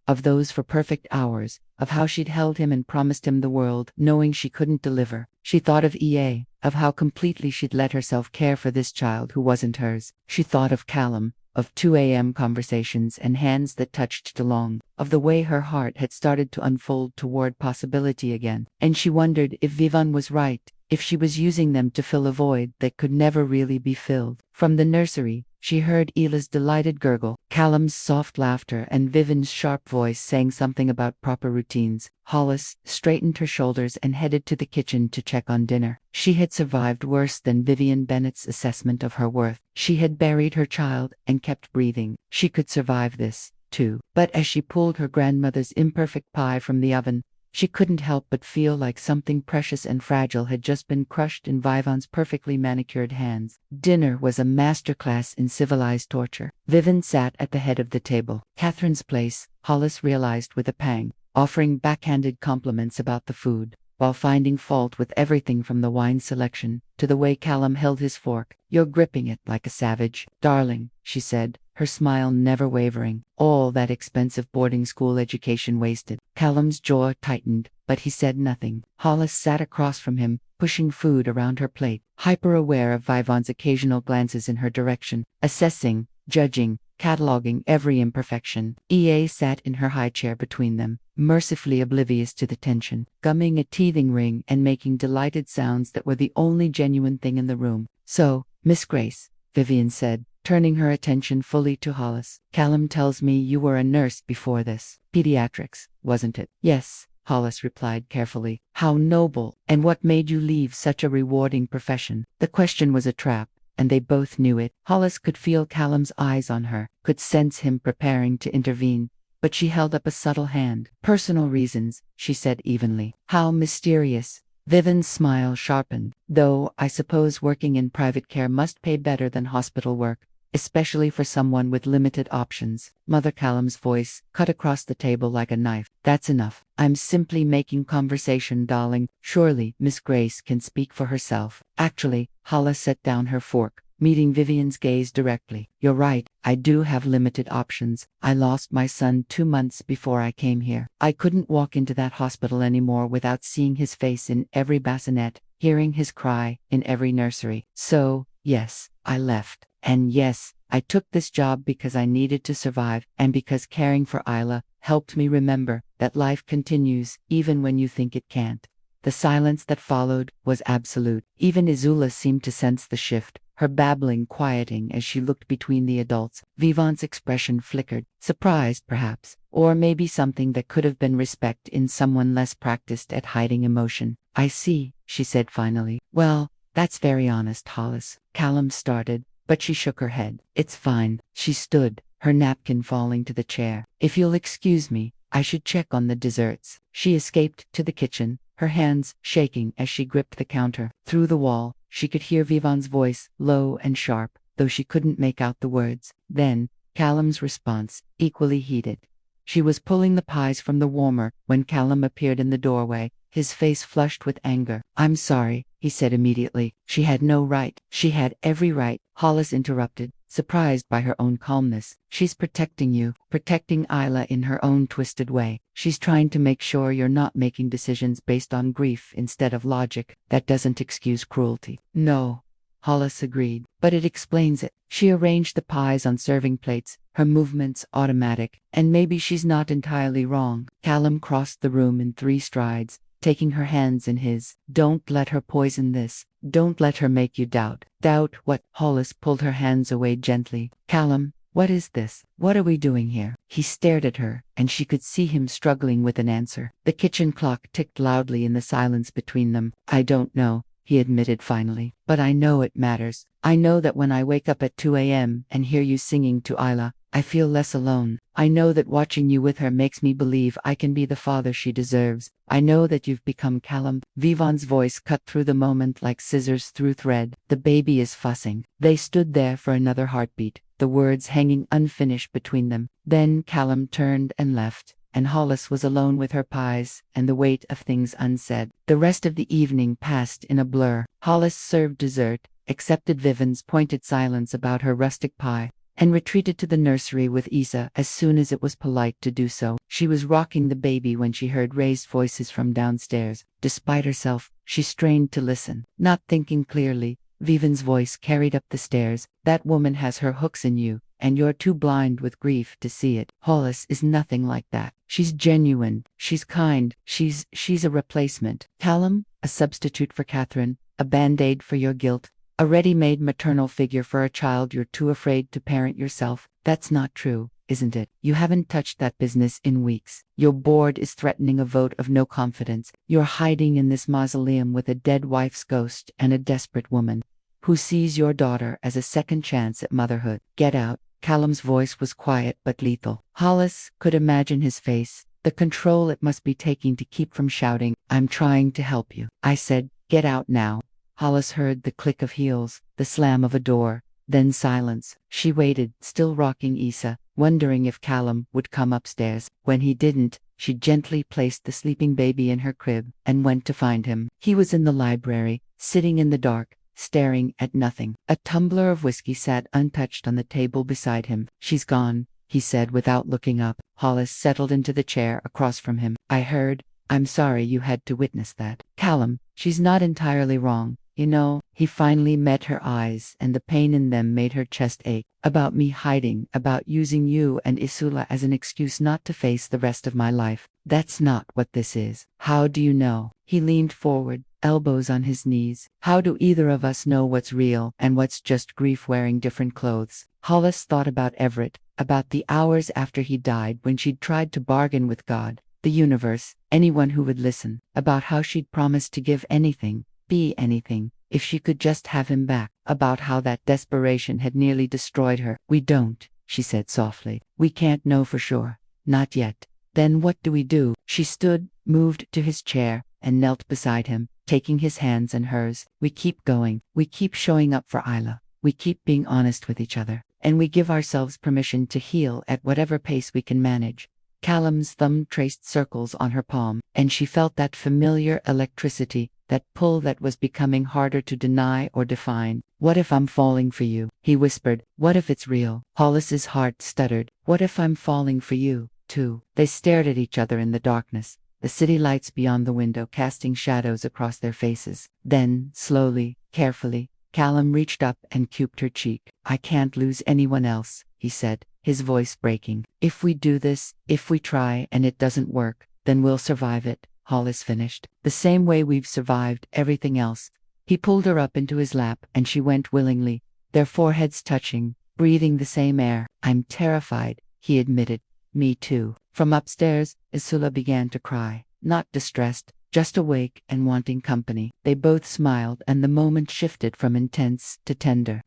of those for perfect hours, of how she'd held him and promised him the world, knowing she couldn't deliver. She thought of EA, of how completely she'd let herself care for this child who wasn't hers. She thought of Callum, of 2 a.m. conversations and hands that touched too long, of the way her heart had started to unfold toward possibility again. And she wondered if Vivian was right, if she was using them to fill a void that could never really be filled. From the nursery, she heard Ila's delighted gurgle, Callum's soft laughter, and Vivian's sharp voice saying something about proper routines. Hollis straightened her shoulders and headed to the kitchen to check on dinner. She had survived worse than Vivian Bennett's assessment of her worth. She had buried her child and kept breathing. She could survive this, too. But as she pulled her grandmother's imperfect pie from the oven, she couldn't help but feel like something precious and fragile had just been crushed in Vivan's perfectly manicured hands. Dinner was a masterclass in civilized torture. Vivian sat at the head of the table. Catherine's place, Hollis realized with a pang, offering backhanded compliments about the food, while finding fault with everything from the wine selection to the way Callum held his fork. "You're gripping it like a savage, darling," she said, her smile never wavering. "All that expensive boarding school education wasted." Callum's jaw tightened, but he said nothing. Hollis sat across from him, pushing food around her plate, hyper-aware of Vivon's occasional glances in her direction, assessing, judging, cataloging every imperfection. EA sat in her high chair between them, mercifully oblivious to the tension, gumming a teething ring and making delighted sounds that were the only genuine thing in the room. "So, Miss Grace," Vivian said, turning her attention fully to Hollis. "Callum tells me you were a nurse before this. Pediatrics, wasn't it?" "Yes," Hollis replied carefully. "How noble! And what made you leave such a rewarding profession?" The question was a trap, and they both knew it. Hollis could feel Callum's eyes on her, could sense him preparing to intervene, but she held up a subtle hand. "Personal reasons," she said evenly. "How mysterious." Vivian's smile sharpened. "Though I suppose working in private care must pay better than hospital work, especially for someone with limited options." Mother Callum's voice cut across the table like a knife. "That's enough. I'm simply making conversation, darling. Surely Miss Grace can speak for herself." "Actually," Hollis set down her fork, meeting Vivian's gaze directly. "You're right, I do have limited options. I lost my son 2 months before I came here. I couldn't walk into that hospital anymore without seeing his face in every bassinet, hearing his cry in every nursery. So, yes, I left. And yes, I took this job because I needed to survive, and because caring for Isla helped me remember that life continues even when you think it can't." The silence that followed was absolute. Even Isla seemed to sense the shift, her babbling quieting as she looked between the adults. Vivon's expression flickered, surprised perhaps, or maybe something that could have been respect in someone less practiced at hiding emotion. "I see," she said finally. "Well, that's very honest, Hollis." Callum started, but she shook her head. "It's fine." She stood, her napkin falling to the chair. "If you'll excuse me, I should check on the desserts." She escaped to the kitchen, her hands shaking as she gripped the counter. Through the wall, she could hear Vivon's voice, low and sharp, though she couldn't make out the words. Then, Callum's response, equally heated. She was pulling the pies from the warmer when Callum appeared in the doorway, his face flushed with anger. "I'm sorry," he said immediately. "She had no right." "She had every right," Hollis interrupted, surprised by her own calmness. "She's protecting you, protecting Isla in her own twisted way. She's trying to make sure you're not making decisions based on grief instead of logic. That doesn't excuse cruelty." "No," Hollis agreed, "but it explains it." She arranged the pies on serving plates, her movements automatic, and maybe she's not entirely wrong. Callum crossed the room in 3 strides, taking her hands in his. "Don't let her poison this. Don't let her make you doubt." "Doubt what?" Hollis pulled her hands away gently. "Callum, what is this? What are we doing here?" He stared at her, and she could see him struggling with an answer. The kitchen clock ticked loudly in the silence between them. "I don't know," he admitted finally, "but I know it matters. I know that when I wake up at 2 a.m. and hear you singing to Isla, I feel less alone. I know that watching you with her makes me believe I can be the father she deserves. I know that you've become Callum." Vivon's voice cut through the moment like scissors through thread. "The baby is fussing." They stood there for another heartbeat, the words hanging unfinished between them. Then Callum turned and left, and Hollis was alone with her pies and the weight of things unsaid. The rest of the evening passed in a blur. Hollis served dessert, accepted Vivian's pointed silence about her rustic pie, and retreated to the nursery with Isla as soon as it was polite to do so. She was rocking the baby when she heard raised voices from downstairs. Despite herself, she strained to listen. Not thinking clearly, Vivian's voice carried up the stairs. "That woman has her hooks in you, and you're too blind with grief to see it. Hollis is nothing like that. She's genuine. She's kind. She's a replacement. Callum, a substitute for Catherine, a band-aid for your guilt. A ready-made maternal figure for a child you're too afraid to parent yourself. That's not true, isn't it? You haven't touched that business in weeks. Your board is threatening a vote of no confidence. You're hiding in this mausoleum with a dead wife's ghost and a desperate woman who sees your daughter as a second chance at motherhood. Get out." Callum's voice was quiet but lethal. Hollis could imagine his face, the control it must be taking to keep from shouting, "I'm trying to help you." "I said, get out now." Hollis heard the click of heels, the slam of a door, then silence. She waited, still rocking Isla, wondering if Callum would come upstairs. When he didn't, she gently placed the sleeping baby in her crib and went to find him. He was in the library, sitting in the dark, staring at nothing. A tumbler of whiskey sat untouched on the table beside him. "She's gone," he said without looking up. Hollis settled into the chair across from him. "I heard, I'm sorry you had to witness that. Callum, she's not entirely wrong. You know, he finally met her eyes, and the pain in them made her chest ache. About me hiding, about using you and Isla as an excuse not to face the rest of my life. That's not what this is. How do you know? He leaned forward, elbows on his knees. How do either of us know what's real and what's just grief wearing different clothes? Hollis thought about Everett, about the hours after he died when she'd tried to bargain with God, the universe, anyone who would listen, about how she'd promised to give anything, be anything, if she could just have him back, about how that desperation had nearly destroyed her. We don't, she said softly. We can't know for sure. Not yet. Then what do we do? She stood, moved to his chair, and knelt beside him, taking his hands in hers. We keep going. We keep showing up for Isla. We keep being honest with each other. And we give ourselves permission to heal at whatever pace we can manage. Callum's thumb traced circles on her palm, and she felt that familiar electricity, that pull that was becoming harder to deny or define. What if I'm falling for you? He whispered. What if it's real? Hollis's heart stuttered. What if I'm falling for you, too? They stared at each other in the darkness, the city lights beyond the window casting shadows across their faces. Then, slowly, carefully, Callum reached up and cuped her cheek. I can't lose anyone else, he said, his voice breaking. If we do this, if we try and it doesn't work, then we'll survive it, Hollis finished. The same way we've survived everything else. He pulled her up into his lap and she went willingly, their foreheads touching, breathing the same air. I'm terrified, he admitted. Me too. From upstairs, Isla began to cry, not distressed, just awake and wanting company. They both smiled and the moment shifted from intense to tender.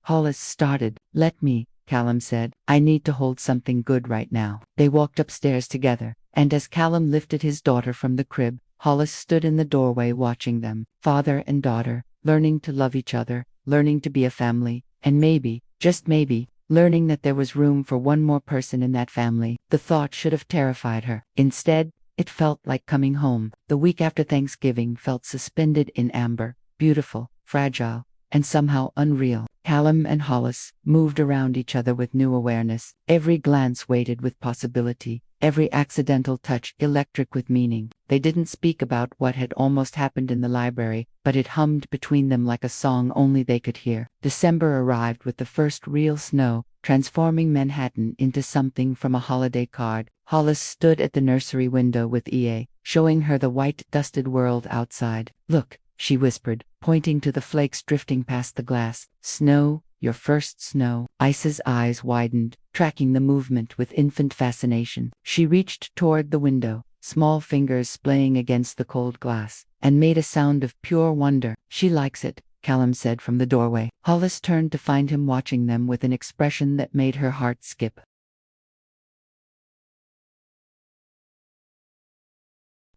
Hollis started. Let me, Callum said. I need to hold something good right now. They walked upstairs together, and as Callum lifted his daughter from the crib, Hollis stood in the doorway watching them, father and daughter, learning to love each other, learning to be a family, and maybe, just maybe, learning that there was room for one more person in that family. The thought should have terrified her. Instead, it felt like coming home. The week after Thanksgiving felt suspended in amber, beautiful, fragile, and somehow unreal. Callum and Hollis moved around each other with new awareness. Every glance weighted with possibility, every accidental touch electric with meaning. They didn't speak about what had almost happened in the library, but it hummed between them like a song only they could hear. December arrived with the first real snow, transforming Manhattan into something from a holiday card. Hollis stood at the nursery window with EA, showing her the white, dusted world outside. Look, she whispered, pointing to the flakes drifting past the glass. Snow, your first snow. Isa's eyes widened, tracking the movement with infant fascination. She reached toward the window, small fingers splaying against the cold glass, and made a sound of pure wonder. She likes it, Callum said from the doorway. Hollis turned to find him watching them with an expression that made her heart skip.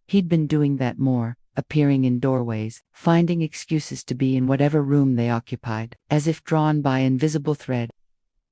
He'd been doing that more, appearing in doorways, finding excuses to be in whatever room they occupied, as if drawn by invisible thread.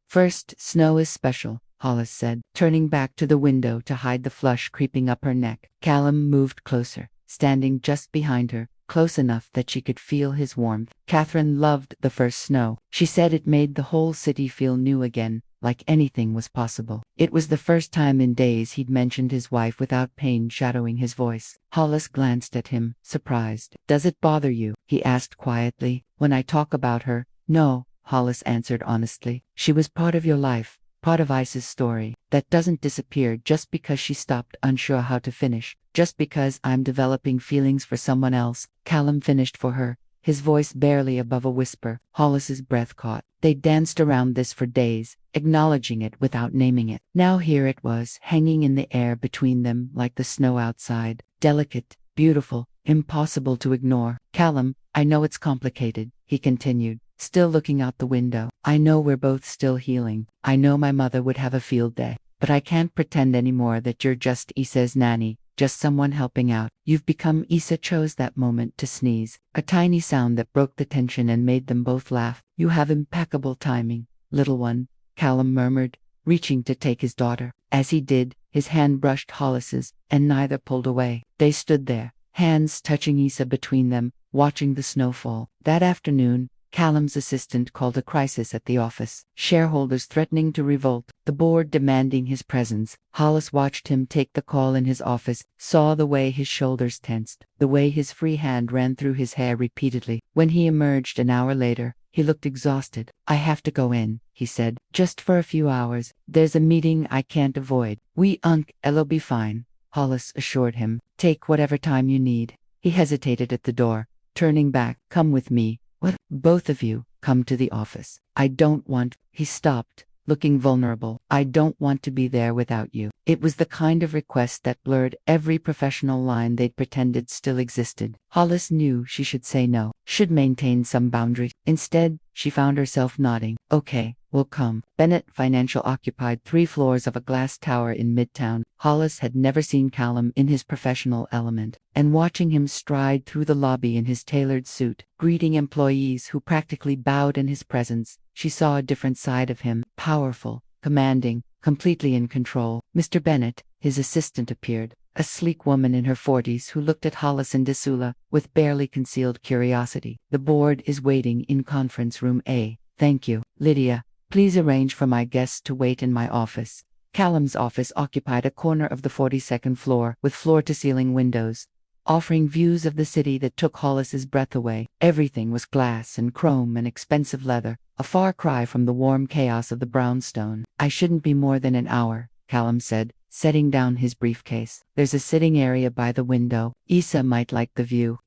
First snow is special, Hollis said, turning back to the window to hide the flush creeping up her neck. Callum moved closer, standing just behind her, close enough that she could feel his warmth. Catherine loved the first snow. She said it made the whole city feel new again, like anything was possible. It was the first time in days he'd mentioned his wife without pain shadowing his voice. Hollis glanced at him, surprised. Does it bother you? He asked quietly. When I talk about her? No, Hollis answered honestly. She was part of your life, part of Isa's story, that doesn't disappear just because she stopped unsure how to finish, just because I'm developing feelings for someone else. Callum finished for her, his voice barely above a whisper. Hollis's breath caught. They danced around this for days, acknowledging it without naming it. Now here it was, hanging in the air between them like the snow outside, delicate, beautiful, impossible to ignore. Callum, I know it's complicated, he continued, still looking out the window. I know we're both still healing. I know my mother would have a field day. But I can't pretend anymore that you're just Isa's nanny, just someone helping out. You've become. Isa chose that moment to sneeze, a tiny sound that broke the tension and made them both laugh. You have impeccable timing, little one, Callum murmured, reaching to take his daughter. As he did, his hand brushed Hollis's, and neither pulled away. They stood there, hands touching Isa between them, watching the snowfall. That afternoon, Callum's assistant called a crisis at the office. Shareholders threatening to revolt, the board demanding his presence. Hollis watched him take the call in his office, saw the way his shoulders tensed, the way his free hand ran through his hair repeatedly. When he emerged an hour later, he looked exhausted. "I have to go in," he said. "Just for a few hours. There's a meeting I can't avoid." "It'll be fine," Hollis assured him. "Take whatever time you need." He hesitated at the door, turning back. "Come with me." "What?" "Both of you, come to the office." "I don't want—" He stopped, looking vulnerable. "I don't want to be there without you." It was the kind of request that blurred every professional line they'd pretended still existed. Hollis knew she should say no, should maintain some boundary. Instead, she found herself nodding. "Okay, we'll come." Bennett Financial occupied 3 floors of a glass tower in Midtown. Hollis had never seen Callum in his professional element, and watching him stride through the lobby in his tailored suit, greeting employees who practically bowed in his presence, she saw a different side of him, powerful, commanding, completely in control. Mr. Bennett, his assistant, appeared, a sleek woman in her 40s who looked at Hollis and Isla with barely concealed curiosity. "The board is waiting in conference room A. Thank you. Lydia, please arrange for my guests to wait in my office." Callum's office occupied a corner of the 42nd floor with floor-to-ceiling windows, offering views of the city that took Hollis's breath away. Everything was glass and chrome and expensive leather, a far cry from the warm chaos of the brownstone. "I shouldn't be more than an hour," Callum said, setting down his briefcase. "There's a sitting area by the window. Isa might like the view."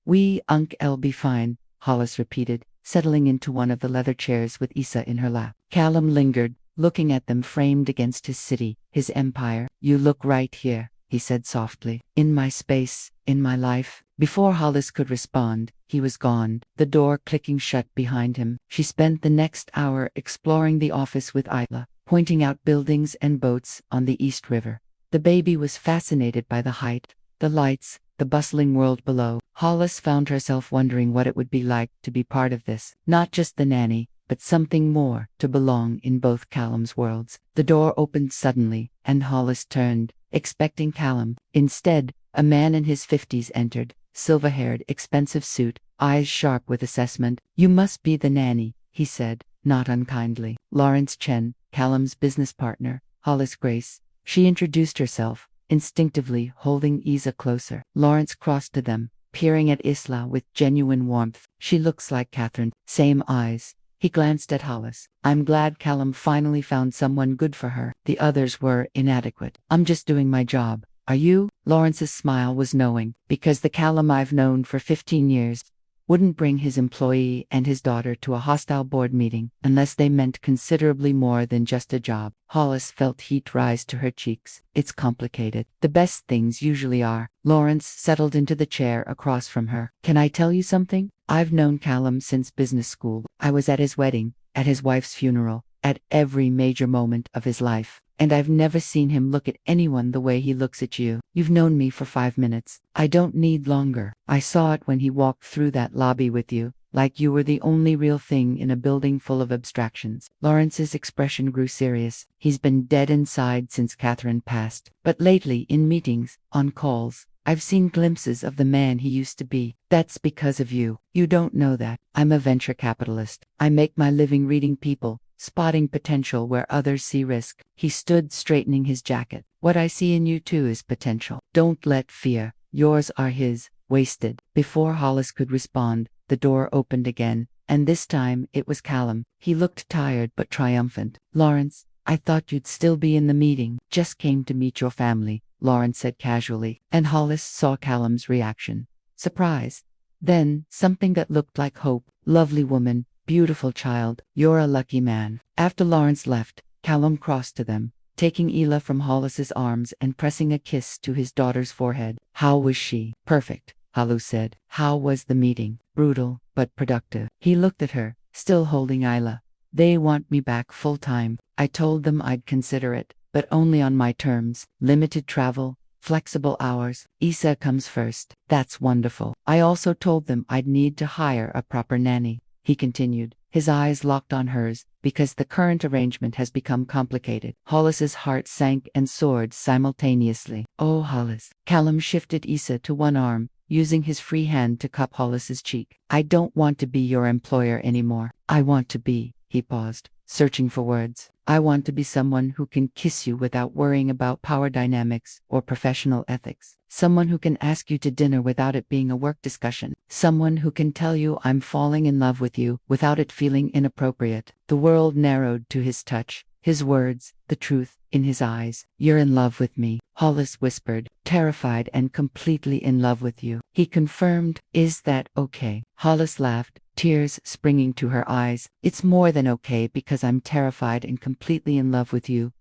"I'll be fine," Hollis repeated, settling into one of the leather chairs with Isa in her lap. Callum lingered, looking at them framed against his city, his empire. "You look right here," he said softly. "In my space, in my life." Before Hollis could respond, he was gone, the door clicking shut behind him. She spent the next hour exploring the office with Isla, pointing out buildings and boats on the East River. The baby was fascinated by the height, the lights, the bustling world below. Hollis found herself wondering what it would be like to be part of this, not just the nanny, but something more, to belong in both Callum's worlds. The door opened suddenly, and Hollis turned, expecting Callum. Instead, a man in his 50s entered, silver-haired, expensive suit, eyes sharp with assessment. "You must be the nanny," he said, not unkindly. "Lawrence Chen, Callum's business partner." "Hollis Grace." She introduced herself, instinctively holding Isa closer. Lawrence crossed to them, peering at Isla with genuine warmth. "She looks like Catherine." "Same eyes." He glanced at Hollis. "I'm glad Callum finally found someone good for her. The others were inadequate." "I'm just doing my job. Are you?" Lawrence's smile was knowing, because the Callum I've known for 15 years wouldn't bring his employee and his daughter to a hostile board meeting unless they meant considerably more than just a job. Hollis felt heat rise to her cheeks. "It's complicated." "The best things usually are." Lawrence settled into the chair across from her. "Can I tell you something? I've known Callum since business school. I was at his wedding, at his wife's funeral, at every major moment of his life. And I've never seen him look at anyone the way he looks at you. You've known me for 5 minutes. I don't need longer. I saw it when he walked through that lobby with you, like you were the only real thing in a building full of abstractions." Lawrence's expression grew serious. He's been dead inside since Catherine passed. "But lately, in meetings, on calls, I've seen glimpses of the man he used to be. That's because of you. You don't know that. I'm a venture capitalist. I make my living reading people, spotting potential where others see risk." He stood straightening his jacket. "What I see in you too is potential. Don't let fear, yours or his, waste it." Before Hollis could respond, the door opened again, and this time it was Callum. He looked tired but triumphant. "Lawrence, I thought you'd still be in the meeting." "Just came to meet your family," Lawrence said casually, and Hollis saw Callum's reaction. Surprise. Then, something that looked like hope. "Lovely woman. Beautiful child. You're a lucky man." After Lawrence left, Callum crossed to them, taking Isla from Hollis's arms and pressing a kiss to his daughter's forehead. "How was she?" "Perfect," Halu said. "How was the meeting?" "Brutal, but productive." He looked at her, still holding Isla. "They want me back full-time. I told them I'd consider it, but only on my terms. Limited travel, flexible hours. Isa comes first." "That's wonderful." "I also told them I'd need to hire a proper nanny," he continued, his eyes locked on hers, "because the current arrangement has become complicated." Hollis's heart sank and soared simultaneously. "Oh, Hollis." Callum shifted Isa to one arm, using his free hand to cup Hollis's cheek. I don't want to be your employer anymore. I want to be, he paused, searching for words. I want to be someone who can kiss you without worrying about power dynamics or professional ethics. Someone who can ask you to dinner without it being a work discussion. Someone who can tell you I'm falling in love with you without it feeling inappropriate. The world narrowed to his touch, his words, the truth in his eyes. You're in love with me, Hollis whispered, terrified and completely in love with you. He confirmed, is that okay? Hollis laughed, tears springing to her eyes. It's more than okay because I'm terrified and completely in love with you.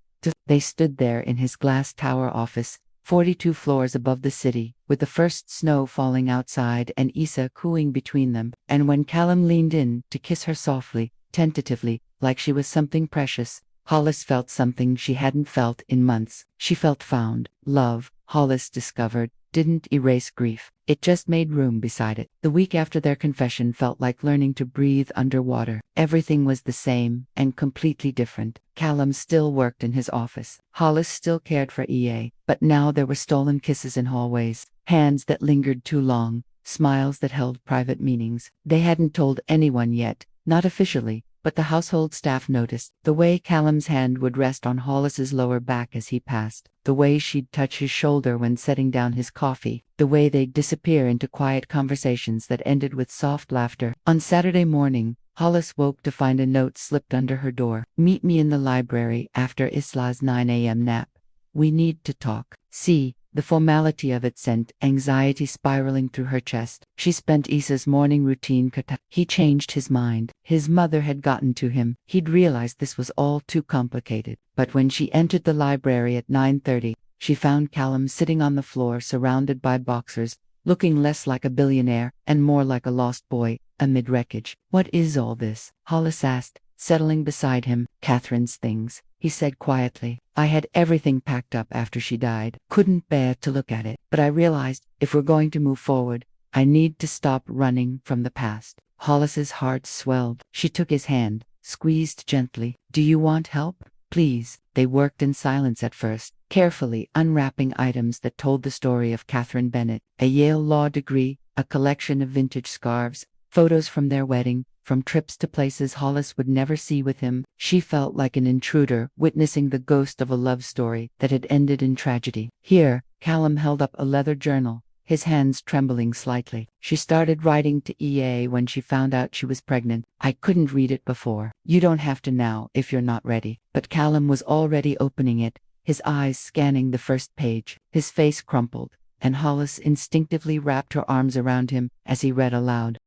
They stood there in his glass tower office, 42 floors above the city, with the first snow falling outside and Isla cooing between them. And when Callum leaned in to kiss her softly, tentatively, like she was something precious, Hollis felt something she hadn't felt in months. She felt found. Love, Hollis discovered, didn't erase grief. It just made room beside it. The week after their confession felt like learning to breathe underwater. Everything was the same and completely different. Callum still worked in his office. Hollis still cared for EA, but now there were stolen kisses in hallways, hands that lingered too long, smiles that held private meanings. They hadn't told anyone yet, not officially, but the household staff noticed. The way Callum's hand would rest on Hollis's lower back as he passed, the way she'd touch his shoulder when setting down his coffee, the way they'd disappear into quiet conversations that ended with soft laughter. On Saturday morning, Hollis woke to find a note slipped under her door. Meet me in the library after Isla's 9 a.m. nap. We need to talk. See, the formality of it sent anxiety spiraling through her chest. She spent Isa's morning routine. He changed his mind. His mother had gotten to him. He'd realized this was all too complicated. But when she entered the library at 9:30, she found Callum sitting on the floor surrounded by boxers, looking less like a billionaire and more like a lost boy amid wreckage. What is all this? Hollis asked, settling beside him. Catherine's things, he said quietly. I had everything packed up after she died. Couldn't bear to look at it. But I realized, if we're going to move forward, I need to stop running from the past. Hollis's heart swelled. She took his hand, squeezed gently. Do you want help? Please. They worked in silence at first, carefully unwrapping items that told the story of Catherine Bennett. A Yale law degree, a collection of vintage scarves, photos from their wedding, from trips to places Hollis would never see with him. She felt like an intruder witnessing the ghost of a love story that had ended in tragedy. Here, Callum held up a leather journal, his hands trembling slightly. She started writing to EA when she found out she was pregnant. I couldn't read it before. You don't have to now if you're not ready. But Callum was already opening it, his eyes scanning the first page. His face crumpled, and Hollis instinctively wrapped her arms around him as he read aloud.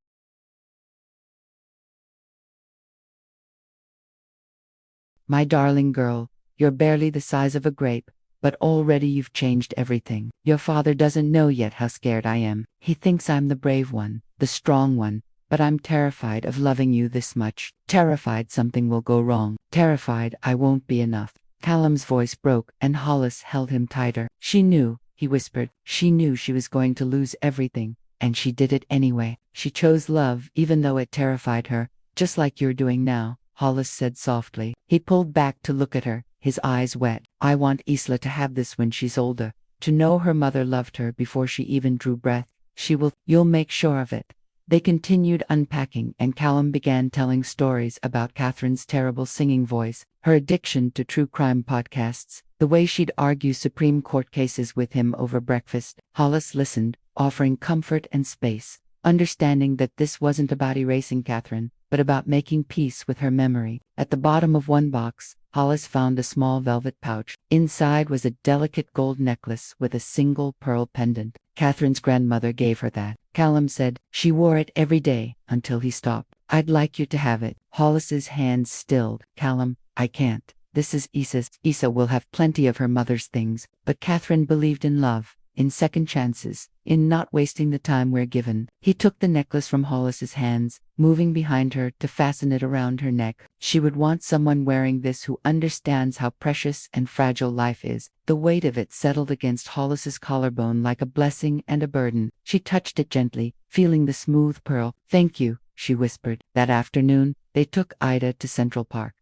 My darling girl, you're barely the size of a grape, but already you've changed everything. Your father doesn't know yet how scared I am. He thinks I'm the brave one, the strong one, but I'm terrified of loving you this much. Terrified something will go wrong. Terrified I won't be enough. Callum's voice broke and Hollis held him tighter. She knew, he whispered, she knew she was going to lose everything, and she did it anyway. She chose love even though it terrified her, just like you're doing now, Hollis said softly. He pulled back to look at her, his eyes wet. I want Isla to have this when she's older, to know her mother loved her before she even drew breath. You'll make sure of it. They continued unpacking and Callum began telling stories about Catherine's terrible singing voice, her addiction to true crime podcasts, the way she'd argue Supreme Court cases with him over breakfast. Hollis listened, offering comfort and space, understanding that this wasn't about erasing Catherine, but about making peace with her memory. At the bottom of one box, Hollis found a small velvet pouch. Inside was a delicate gold necklace with a single pearl pendant. Catherine's grandmother gave her that. Callum said she wore it every day until he stopped. I'd like you to have it. Hollis's hands stilled. Callum, I can't. This is Isa's. Isa will have plenty of her mother's things, but Catherine believed in love, in second chances, in not wasting the time we're given. He took the necklace from Hollis's hands, moving behind her to fasten it around her neck. She would want someone wearing this who understands how precious and fragile life is. The weight of it settled against Hollis's collarbone like a blessing and a burden. She touched it gently, feeling the smooth pearl. Thank you, she whispered. That afternoon, they took Ida to Central Park.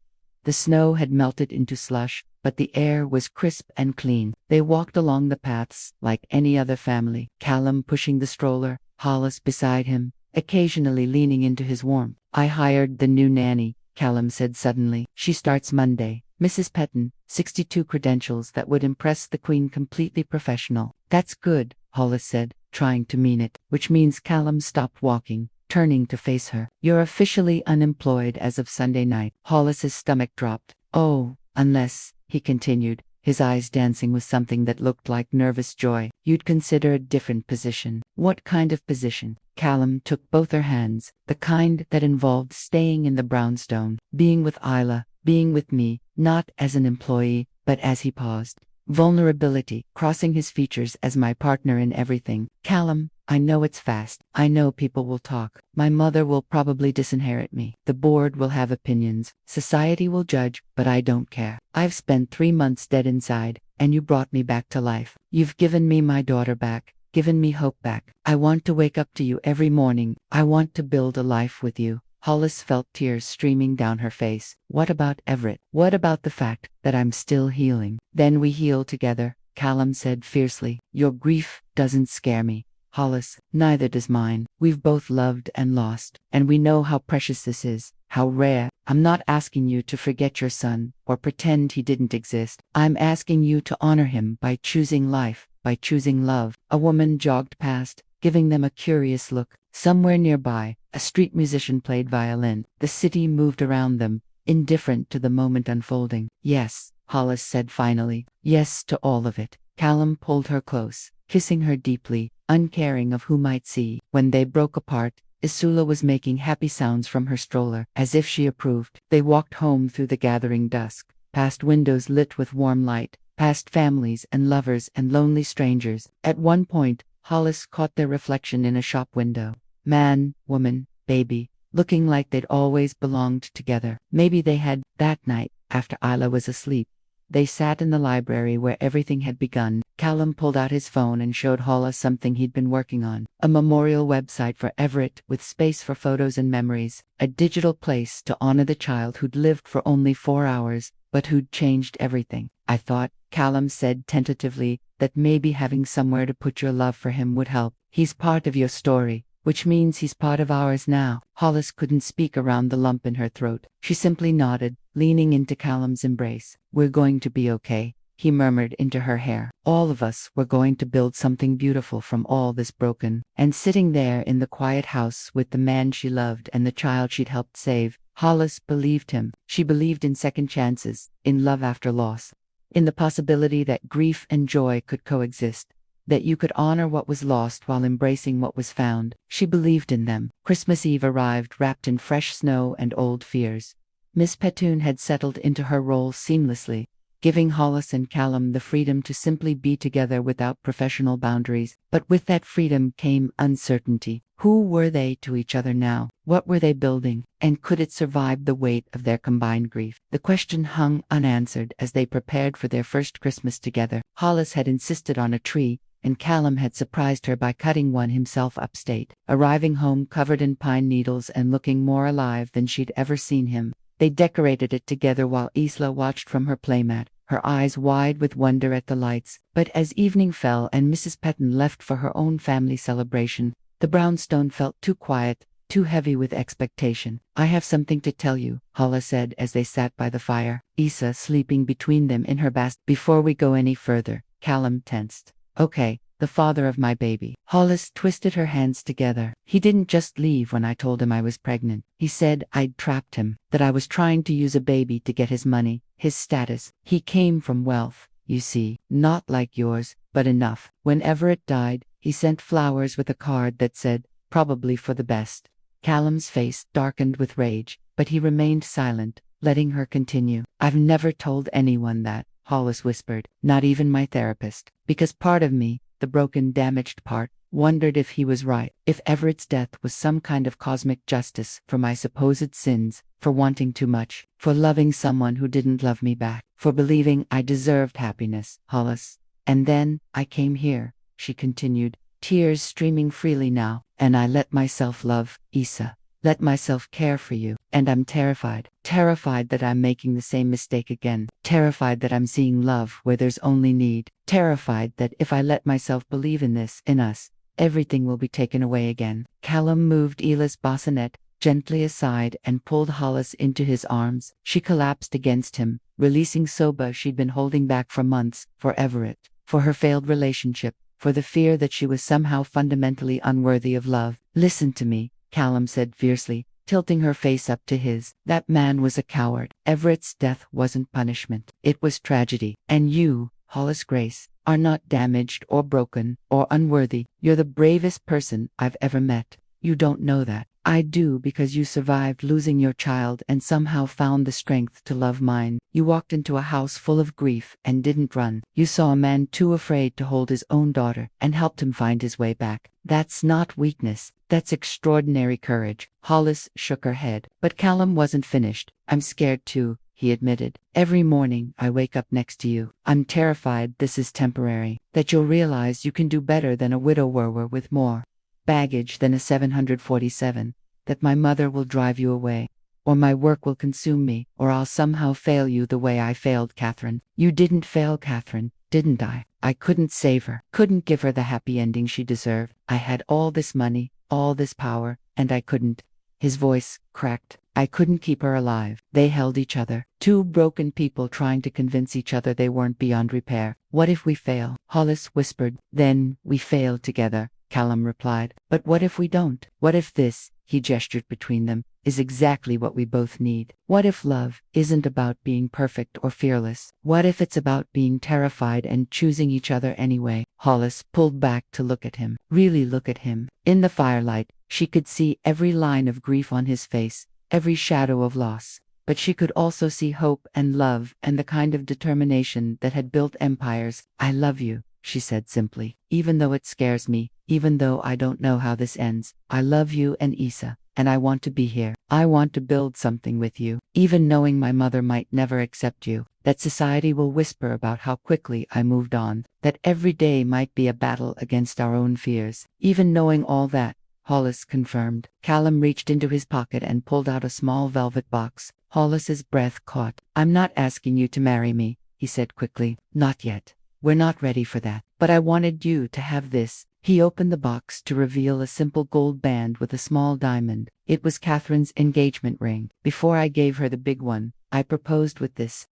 The snow had melted into slush, but the air was crisp and clean. They walked along the paths like any other family, Callum pushing the stroller, Hollis beside him, occasionally leaning into his warmth. I hired the new nanny, Callum said suddenly. She starts Monday. Mrs. Petton, 62 credentials that would impress the Queen, completely professional. That's good, Hollis said, trying to mean it, which means Callum stopped walking, turning to face her. You're officially unemployed as of Sunday night. Hollis's stomach dropped. Oh, unless, he continued, his eyes dancing with something that looked like nervous joy, you'd consider a different position. What kind of position? Callum took both her hands, the kind that involved staying in the brownstone, being with Isla, being with me, not as an employee, but as he paused. Vulnerability, crossing his features as my partner in everything. Callum, I know it's fast. I know people will talk. My mother will probably disinherit me. The board will have opinions. Society will judge, but I don't care. I've spent 3 months dead inside, and you brought me back to life. You've given me my daughter back, given me hope back. I want to wake up to you every morning. I want to build a life with you. Hollis felt tears streaming down her face. What about Everett? What about the fact that I'm still healing? Then we heal together, Callum said fiercely. Your grief doesn't scare me, Hollis. Neither does mine. We've both loved and lost, and we know how precious this is, how rare. I'm not asking you to forget your son, or pretend he didn't exist. I'm asking you to honor him by choosing life, by choosing love. A woman jogged past, giving them a curious look. Somewhere nearby, a street musician played violin. The city moved around them, indifferent to the moment unfolding. Yes, Hollis said finally. Yes to all of it. Callum pulled her close, kissing her deeply, uncaring of who might see. When they broke apart, Isla was making happy sounds from her stroller, as if she approved. They walked home through the gathering dusk, past windows lit with warm light, past families and lovers and lonely strangers. At one point, Hollis caught their reflection in a shop window. Man, woman, baby, looking like they'd always belonged together. Maybe they had. That night, after Isla was asleep, they sat in the library where everything had begun. Callum pulled out his phone and showed Hollis something he'd been working on. A memorial website for Everett with space for photos and memories. A digital place to honor the child who'd lived for only 4 hours, but who'd changed everything. I thought, Callum said tentatively, that maybe having somewhere to put your love for him would help. He's part of your story, which means he's part of ours now. Hollis couldn't speak around the lump in her throat. She simply nodded, leaning into Callum's embrace. We're going to be okay, he murmured into her hair. All of us were going to build something beautiful from all this broken. And sitting there in the quiet house with the man she loved and the child she'd helped save, Hollis believed him. She believed in second chances, in love after loss, in the possibility that grief and joy could coexist, that you could honor what was lost while embracing what was found. She believed in them. Christmas Eve arrived wrapped in fresh snow and old fears. Miss Pettoon had settled into her role seamlessly, giving Hollis and Callum the freedom to simply be together without professional boundaries. But with that freedom came uncertainty. Who were they to each other now? What were they building? And could it survive the weight of their combined grief? The question hung unanswered as they prepared for their first Christmas together. Hollis had insisted on a tree, and Callum had surprised her by cutting one himself upstate. Arriving home covered in pine needles and looking more alive than she'd ever seen him, they decorated it together while Isla watched from her playmat, her eyes wide with wonder at the lights. But as evening fell and Mrs. Petton left for her own family celebration, the brownstone felt too quiet, too heavy with expectation. I have something to tell you, Hollis said as they sat by the fire, Isla sleeping between them in her basket. Before we go any further, Callum tensed. Okay, the father of my baby. Hollis twisted her hands together. He didn't just leave when I told him I was pregnant. He said I'd trapped him, that I was trying to use a baby to get his money, his status. He came from wealth, you see, not like yours, but enough. When Everett died, he sent flowers with a card that said, probably for the best. Callum's face darkened with rage, but he remained silent, letting her continue. I've never told anyone that, Hollis whispered, not even my therapist, because part of me, the broken, damaged part, wondered if he was right, if Everett's death was some kind of cosmic justice for my supposed sins, for wanting too much, for loving someone who didn't love me back, for believing I deserved happiness, Hollis. And then, I came here, she continued, tears streaming freely now, and I let myself love Isla. let myself care for you. And I'm terrified. Terrified that I'm making the same mistake again. Terrified that I'm seeing love where there's only need. Terrified that if I let myself believe in this, in us, everything will be taken away again. Callum moved Isla's bassinet gently aside and pulled Hollis into his arms. She collapsed against him, releasing Soba she'd been holding back for months, for Everett, for her failed relationship, for the fear that she was somehow fundamentally unworthy of love. Listen to me, Callum said fiercely, tilting her face up to his. That man was a coward. Everett's death wasn't punishment. It was tragedy. And you, Hollis Grace, are not damaged or broken or unworthy. You're the bravest person I've ever met. You don't know that. I do, because you survived losing your child and somehow found the strength to love mine. You walked into a house full of grief and didn't run. You saw a man too afraid to hold his own daughter and helped him find his way back. That's not weakness. That's extraordinary courage. Hollis shook her head. But Callum wasn't finished. I'm scared too, he admitted. Every morning I wake up next to you. I'm terrified this is temporary, that you'll realize you can do better than a widower with more baggage than a 747, that my mother will drive you away, or my work will consume me, or I'll somehow fail you the way I failed Catherine. You didn't fail Catherine, didn't I? I couldn't save her, couldn't give her the happy ending she deserved. I had all this money, all this power, and I couldn't. His voice cracked. I couldn't keep her alive. They held each other. Two broken people trying to convince each other they weren't beyond repair. What if we fail? Hollis whispered. Then we fail together, Callum replied. But what if we don't? What if this, he gestured between them, is exactly what we both need? What if love isn't about being perfect or fearless? What if it's about being terrified and choosing each other anyway? Hollis pulled back to look at him. Really look at him. In the firelight, she could see every line of grief on his face, every shadow of loss. But she could also see hope and love and the kind of determination that had built empires. I love you, she said simply. Even though it scares me, even though I don't know how this ends, I love you and Isa, and I want to be here. I want to build something with you, even knowing my mother might never accept you, that society will whisper about how quickly I moved on, that every day might be a battle against our own fears. Even knowing all that, Hollis confirmed. Callum reached into his pocket and pulled out a small velvet box. Hollis's breath caught. I'm not asking you to marry me, he said quickly. Not yet. We're not ready for that. But I wanted you to have this. He opened the box to reveal a simple gold band with a small diamond. It was Catherine's engagement ring. Before I gave her the big one, I proposed with this.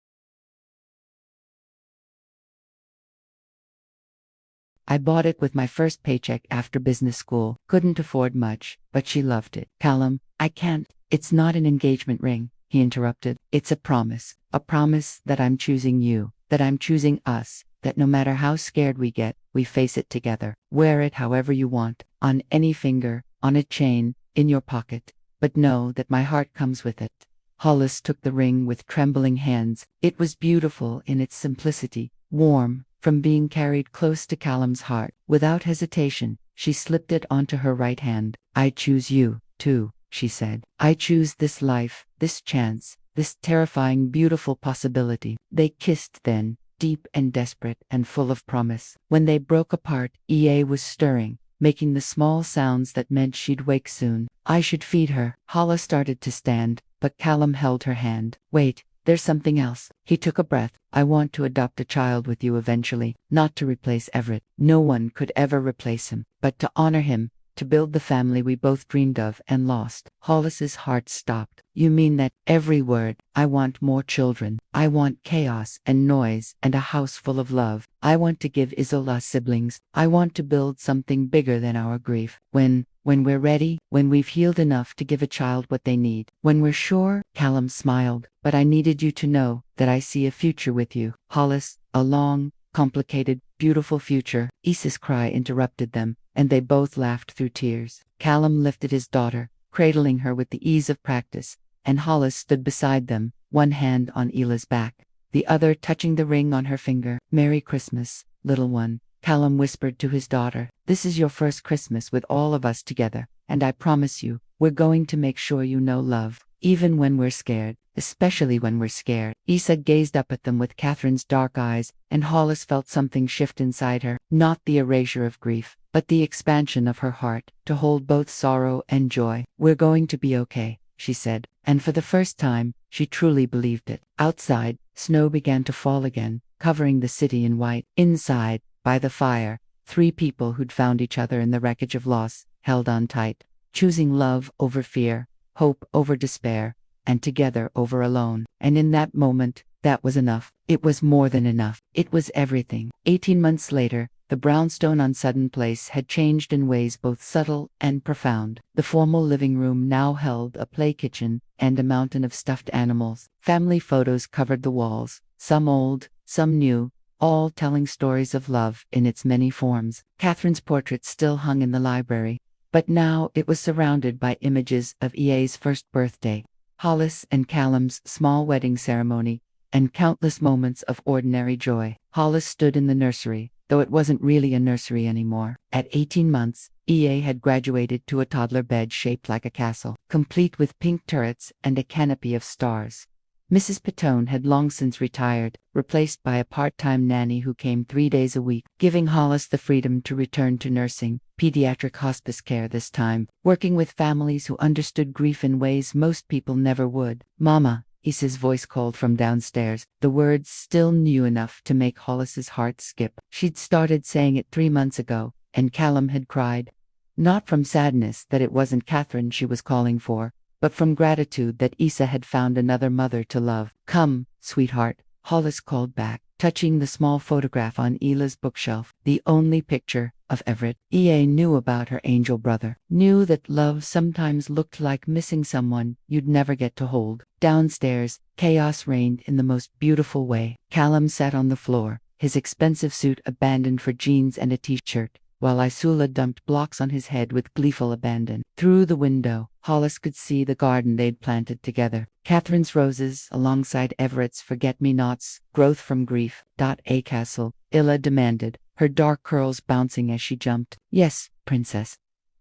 I bought it with my first paycheck after business school. Couldn't afford much, but she loved it. Callum, I can't. It's not an engagement ring, he interrupted. It's a promise that I'm choosing you, that I'm choosing us, that no matter how scared we get, we face it together. Wear it however you want, on any finger, on a chain, in your pocket, but know that my heart comes with it. Hollis took the ring with trembling hands. It was beautiful in its simplicity, warm, from being carried close to Callum's heart. Without hesitation, she slipped it onto her right hand. I choose you, too, she said. I choose this life, this chance, this terrifying, beautiful possibility. They kissed then, deep and desperate and full of promise. When they broke apart, EA was stirring, making the small sounds that meant she'd wake soon. I should feed her. Hollis started to stand, but Callum held her hand. Wait. There's something else. He took a breath. I want to adopt a child with you eventually, not to replace Everett. No one could ever replace him, but to honor him, to build the family we both dreamed of and lost. Hollis's heart stopped. You mean that? Every word. I want more children. I want chaos and noise and a house full of love. I want to give Isla siblings. I want to build something bigger than our grief. When we're ready, when we've healed enough to give a child what they need, when we're sure. Callum smiled. But I needed you to know that I see a future with you, Hollis, a long, complicated, beautiful future. Isa's cry interrupted them, and they both laughed through tears. Callum lifted his daughter, cradling her with the ease of practice, and Hollis stood beside them, one hand on Isla's back, the other touching the ring on her finger. Merry Christmas, little one, Callum whispered to his daughter. This is your first Christmas with all of us together, and I promise you, we're going to make sure you know love, even when we're scared. Especially when we're scared. Isa gazed up at them with Catherine's dark eyes, and Hollis felt something shift inside her. Not the erasure of grief, but the expansion of her heart, to hold both sorrow and joy. "We're going to be okay," she said, and for the first time, she truly believed it. Outside, snow began to fall again, covering the city in white. Inside, by the fire, three people who'd found each other in the wreckage of loss held on tight, choosing love over fear, hope over despair, and together over alone. And in that moment, that was enough. It was more than enough. It was everything. 18 months later, the brownstone on Sudden Place had changed in ways both subtle and profound. The formal living room now held a play kitchen and a mountain of stuffed animals. Family photos covered the walls, some old, some new, all telling stories of love in its many forms. Catherine's portrait still hung in the library, but now it was surrounded by images of EA's first birthday, Hollis and Callum's small wedding ceremony, and countless moments of ordinary joy. Hollis stood in the nursery, though it wasn't really a nursery anymore. At 18 months, EA had graduated to a toddler bed shaped like a castle, complete with pink turrets and a canopy of stars. Mrs. Petone had long since retired, replaced by a part-time nanny who came 3 days a week, giving Hollis the freedom to return to nursing, pediatric hospice care this time, working with families who understood grief in ways most people never would. "Mama," Isa's voice called from downstairs, the words still new enough to make Hollis's heart skip. She'd started saying it 3 months ago, and Callum had cried. Not from sadness that it wasn't Catherine she was calling for, but from gratitude that Isa had found another mother to love. "Come, sweetheart," Hollis called back, touching the small photograph on Isla's bookshelf, the only picture of Everett. EA knew about her angel brother, knew that love sometimes looked like missing someone you'd never get to hold. Downstairs, chaos reigned in the most beautiful way. Callum sat on the floor, his expensive suit abandoned for jeans and a t-shirt, while Isla dumped blocks on his head with gleeful abandon. Through the window, Hollis could see the garden they'd planted together. Catherine's roses alongside Everett's forget-me-nots, growth from grief. "A castle," Isla demanded, her dark curls bouncing as she jumped. "Yes, princess."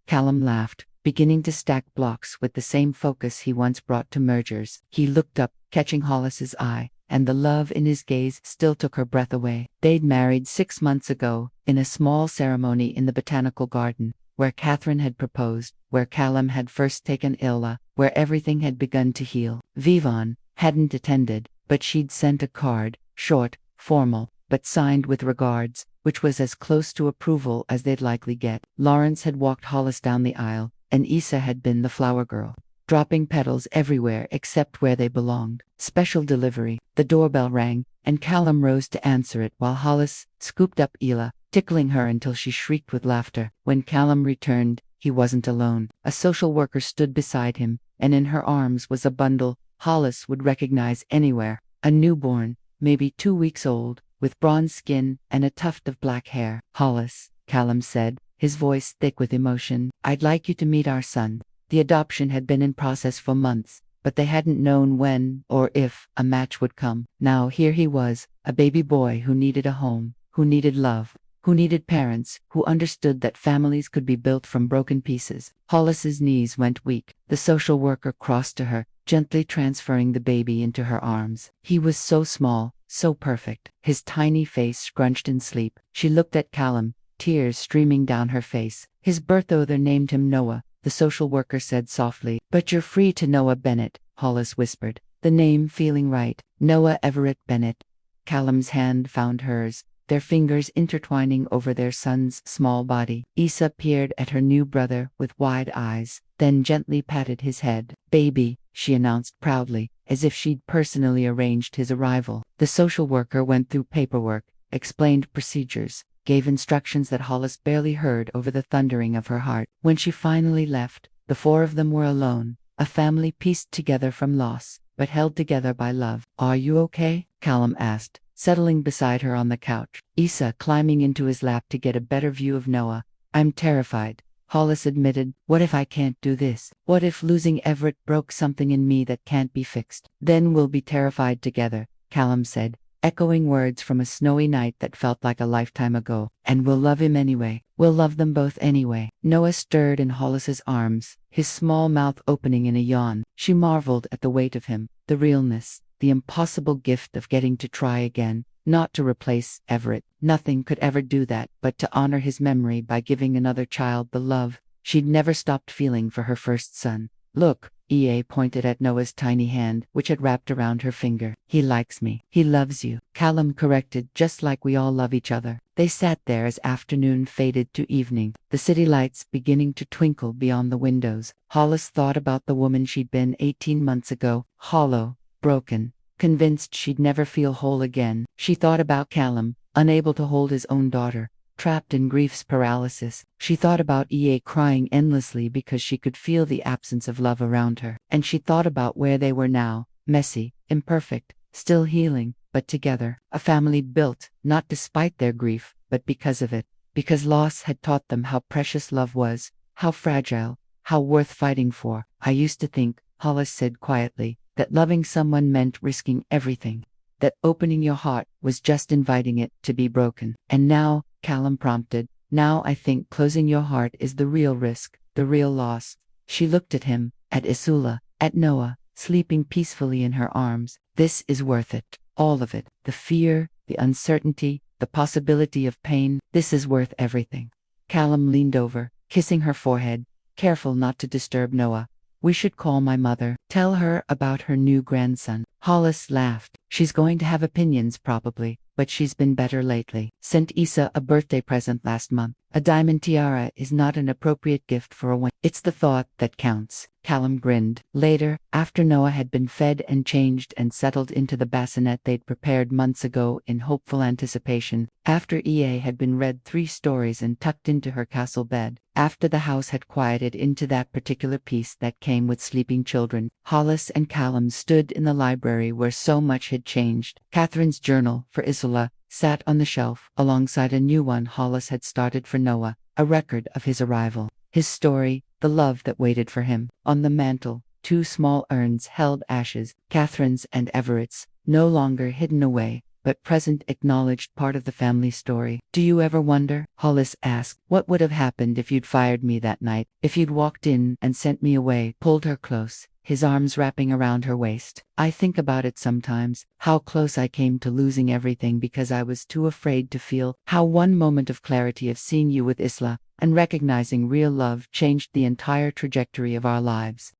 Callum laughed, beginning to stack blocks with the same focus he once brought to mergers. He looked up, catching Hollis's eye, and the love in his gaze still took her breath away. They'd married 6 months ago, in a small ceremony in the botanical garden, where Catherine had proposed, where Callum had first taken Isla, where everything had begun to heal. Vivon hadn't attended, but she'd sent a card, short, formal, but signed with regards, which was as close to approval as they'd likely get. Lawrence had walked Hollis down the aisle, and Isa had been the flower girl, dropping petals everywhere except where they belonged. Special delivery. The doorbell rang, and Callum rose to answer it while Hollis scooped up Isla, tickling her until she shrieked with laughter. When Callum returned, he wasn't alone. A social worker stood beside him, and in her arms was a bundle Hollis would recognize anywhere. A newborn, maybe 2 weeks old, with bronze skin and a tuft of black hair. "Hollis," Callum said, his voice thick with emotion, "I'd like you to meet our son." The adoption had been in process for months, but they hadn't known when or if a match would come. Now here he was, a baby boy who needed a home, who needed love, who needed parents, who understood that families could be built from broken pieces. Hollis's knees went weak. The social worker crossed to her, gently transferring the baby into her arms. He was so small, so perfect, his tiny face scrunched in sleep. She looked at Callum, tears streaming down her face. His birth oath named him Noah, the social worker said softly. "But you're free to Noah Bennett," Hollis whispered, the name feeling right. Noah Everett Bennett. Callum's hand found hers, their fingers intertwining over their son's small body. Isa peered at her new brother with wide eyes, then gently patted his head. "Baby," she announced proudly, as if she'd personally arranged his arrival. The social worker went through paperwork, explained procedures, gave instructions that Hollis barely heard over the thundering of her heart. When she finally left, the 4 of them were alone, a family pieced together from loss, but held together by love. "Are you okay?" Callum asked, settling beside her on the couch. Isa climbing into his lap to get a better view of Noah. "I'm terrified," Hollis admitted. "What if I can't do this? What if losing Everett broke something in me that can't be fixed?" "Then we'll be terrified together," Callum said, echoing words from a snowy night that felt like a lifetime ago. "And we'll love him anyway. We'll love them both anyway." Noah stirred in Hollis's arms, his small mouth opening in a yawn. She marveled at the weight of him, the realness, the impossible gift of getting to try again, not to replace Everett. Nothing could ever do that, but to honor his memory by giving another child the love she'd never stopped feeling for her first son. Look, EA pointed at Noah's tiny hand, which had wrapped around her finger. He likes me. He loves you, Callum corrected, just like we all love each other. They sat there as afternoon faded to evening, the city lights beginning to twinkle beyond the windows. Hollis thought about the woman she'd been 18 months ago, hollow, broken, convinced she'd never feel whole again. She thought about Callum, unable to hold his own daughter, trapped in grief's paralysis. She thought about EA crying endlessly because she could feel the absence of love around her. And she thought about where they were now, messy, imperfect, still healing, but together, a family built, not despite their grief, but because of it. Because loss had taught them how precious love was, how fragile, how worth fighting for. I used to think, Hollis said quietly, that loving someone meant risking everything, that opening your heart was just inviting it to be broken. And now, Callum prompted, now I think closing your heart is the real risk, the real loss. She looked at him, at Isla, at Noah, sleeping peacefully in her arms. This is worth it, all of it, the fear, the uncertainty, the possibility of pain. This is worth everything. Callum leaned over, kissing her forehead, careful not to disturb Noah. We should call my mother, tell her about her new grandson. Hollis laughed. She's going to have opinions probably, but she's been better lately. Sent Isa a birthday present last month. A diamond tiara is not an appropriate gift for a woman. It's the thought that counts. Callum grinned. Later, after Noah had been fed and changed and settled into the bassinet they'd prepared months ago in hopeful anticipation, after EA had been read 3 stories and tucked into her castle bed, after the house had quieted into that particular peace that came with sleeping children, Hollis and Callum stood in the library where so much had changed. Catherine's journal, for Isla, sat on the shelf, alongside a new one Hollis had started for Noah, a record of his arrival, his story, the love that waited for him. On the mantel, 2 small urns held ashes, Catherine's and Everett's, no longer hidden away, but present, acknowledged part of the family story. Do you ever wonder, Hollis asked, what would have happened if you'd fired me that night, if you'd walked in and sent me away? Pulled her close, his arms wrapping around her waist. I think about it sometimes, how close I came to losing everything because I was too afraid to feel, how one moment of clarity of seeing you with Isla, and recognizing real love changed the entire trajectory of our lives.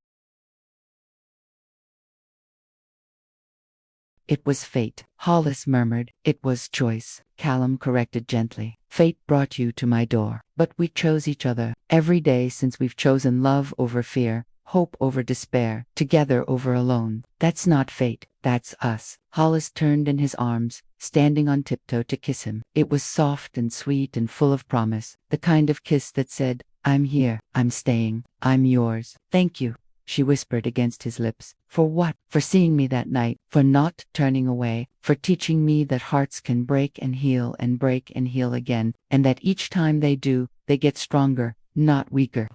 It was fate, Hollis murmured. It was choice, Callum corrected gently. Fate brought you to my door, but we chose each other. Every day since we've chosen love over fear, hope over despair, together over alone. That's not fate, that's us. Hollis turned in his arms, standing on tiptoe to kiss him. It was soft and sweet and full of promise, the kind of kiss that said, I'm here, I'm staying, I'm yours. Thank you, she whispered against his lips. For what? For seeing me that night, for not turning away, for teaching me that hearts can break and heal again, and that each time they do, they get stronger, not weaker.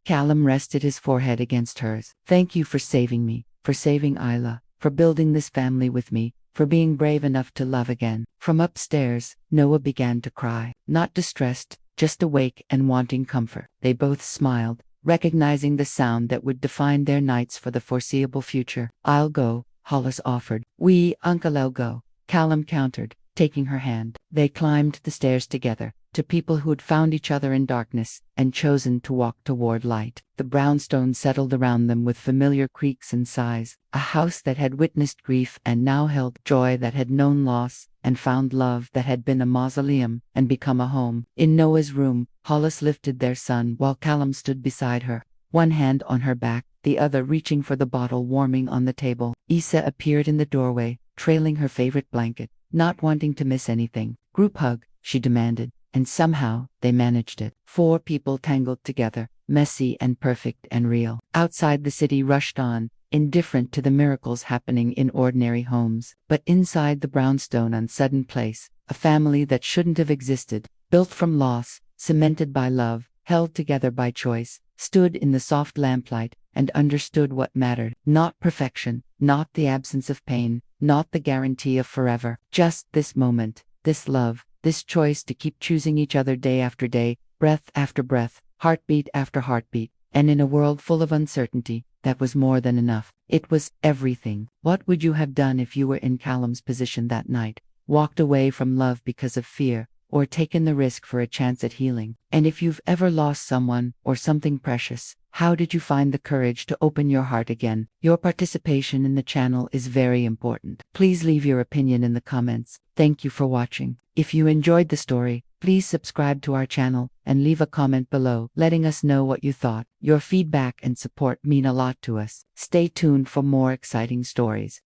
Callum rested his forehead against hers. Thank you for saving me, for saving Isla, for building this family with me, for being brave enough to love again. From upstairs, Noah began to cry, not distressed, just awake and wanting comfort. They both smiled, recognizing the sound that would define their nights for the foreseeable future. I'll go, Hollis offered. I'll go, Callum countered, taking her hand. They climbed the stairs together, to people who'd found each other in darkness and chosen to walk toward light. The brownstone settled around them with familiar creaks and sighs, a house that had witnessed grief and now held joy, that had known loss and found love, that had been a mausoleum and become a home. In Noah's room, Hollis lifted their son while Callum stood beside her, one hand on her back, the other reaching for the bottle warming on the table. Isa appeared in the doorway, trailing her favorite blanket, not wanting to miss anything. Group hug, she demanded. And somehow, they managed it. 4 people tangled together, messy and perfect and real. Outside, the city rushed on, indifferent to the miracles happening in ordinary homes. But inside the brownstone unsudden place, a family that shouldn't have existed, built from loss, cemented by love, held together by choice, stood in the soft lamplight, and understood what mattered. Not perfection, not the absence of pain, not the guarantee of forever. Just this moment, this love, this choice to keep choosing each other day after day, breath after breath, heartbeat after heartbeat, and in a world full of uncertainty, that was more than enough. It was everything. What would you have done if you were in Callum's position that night? walked away from love because of fear, or taken the risk for a chance at healing? And if you've ever lost someone or something precious, how did you find the courage to open your heart again? Your participation in the channel is very important. Please leave your opinion in the comments. Thank you for watching. If you enjoyed the story, please subscribe to our channel and leave a comment below, letting us know what you thought. Your feedback and support mean a lot to us. Stay tuned for more exciting stories.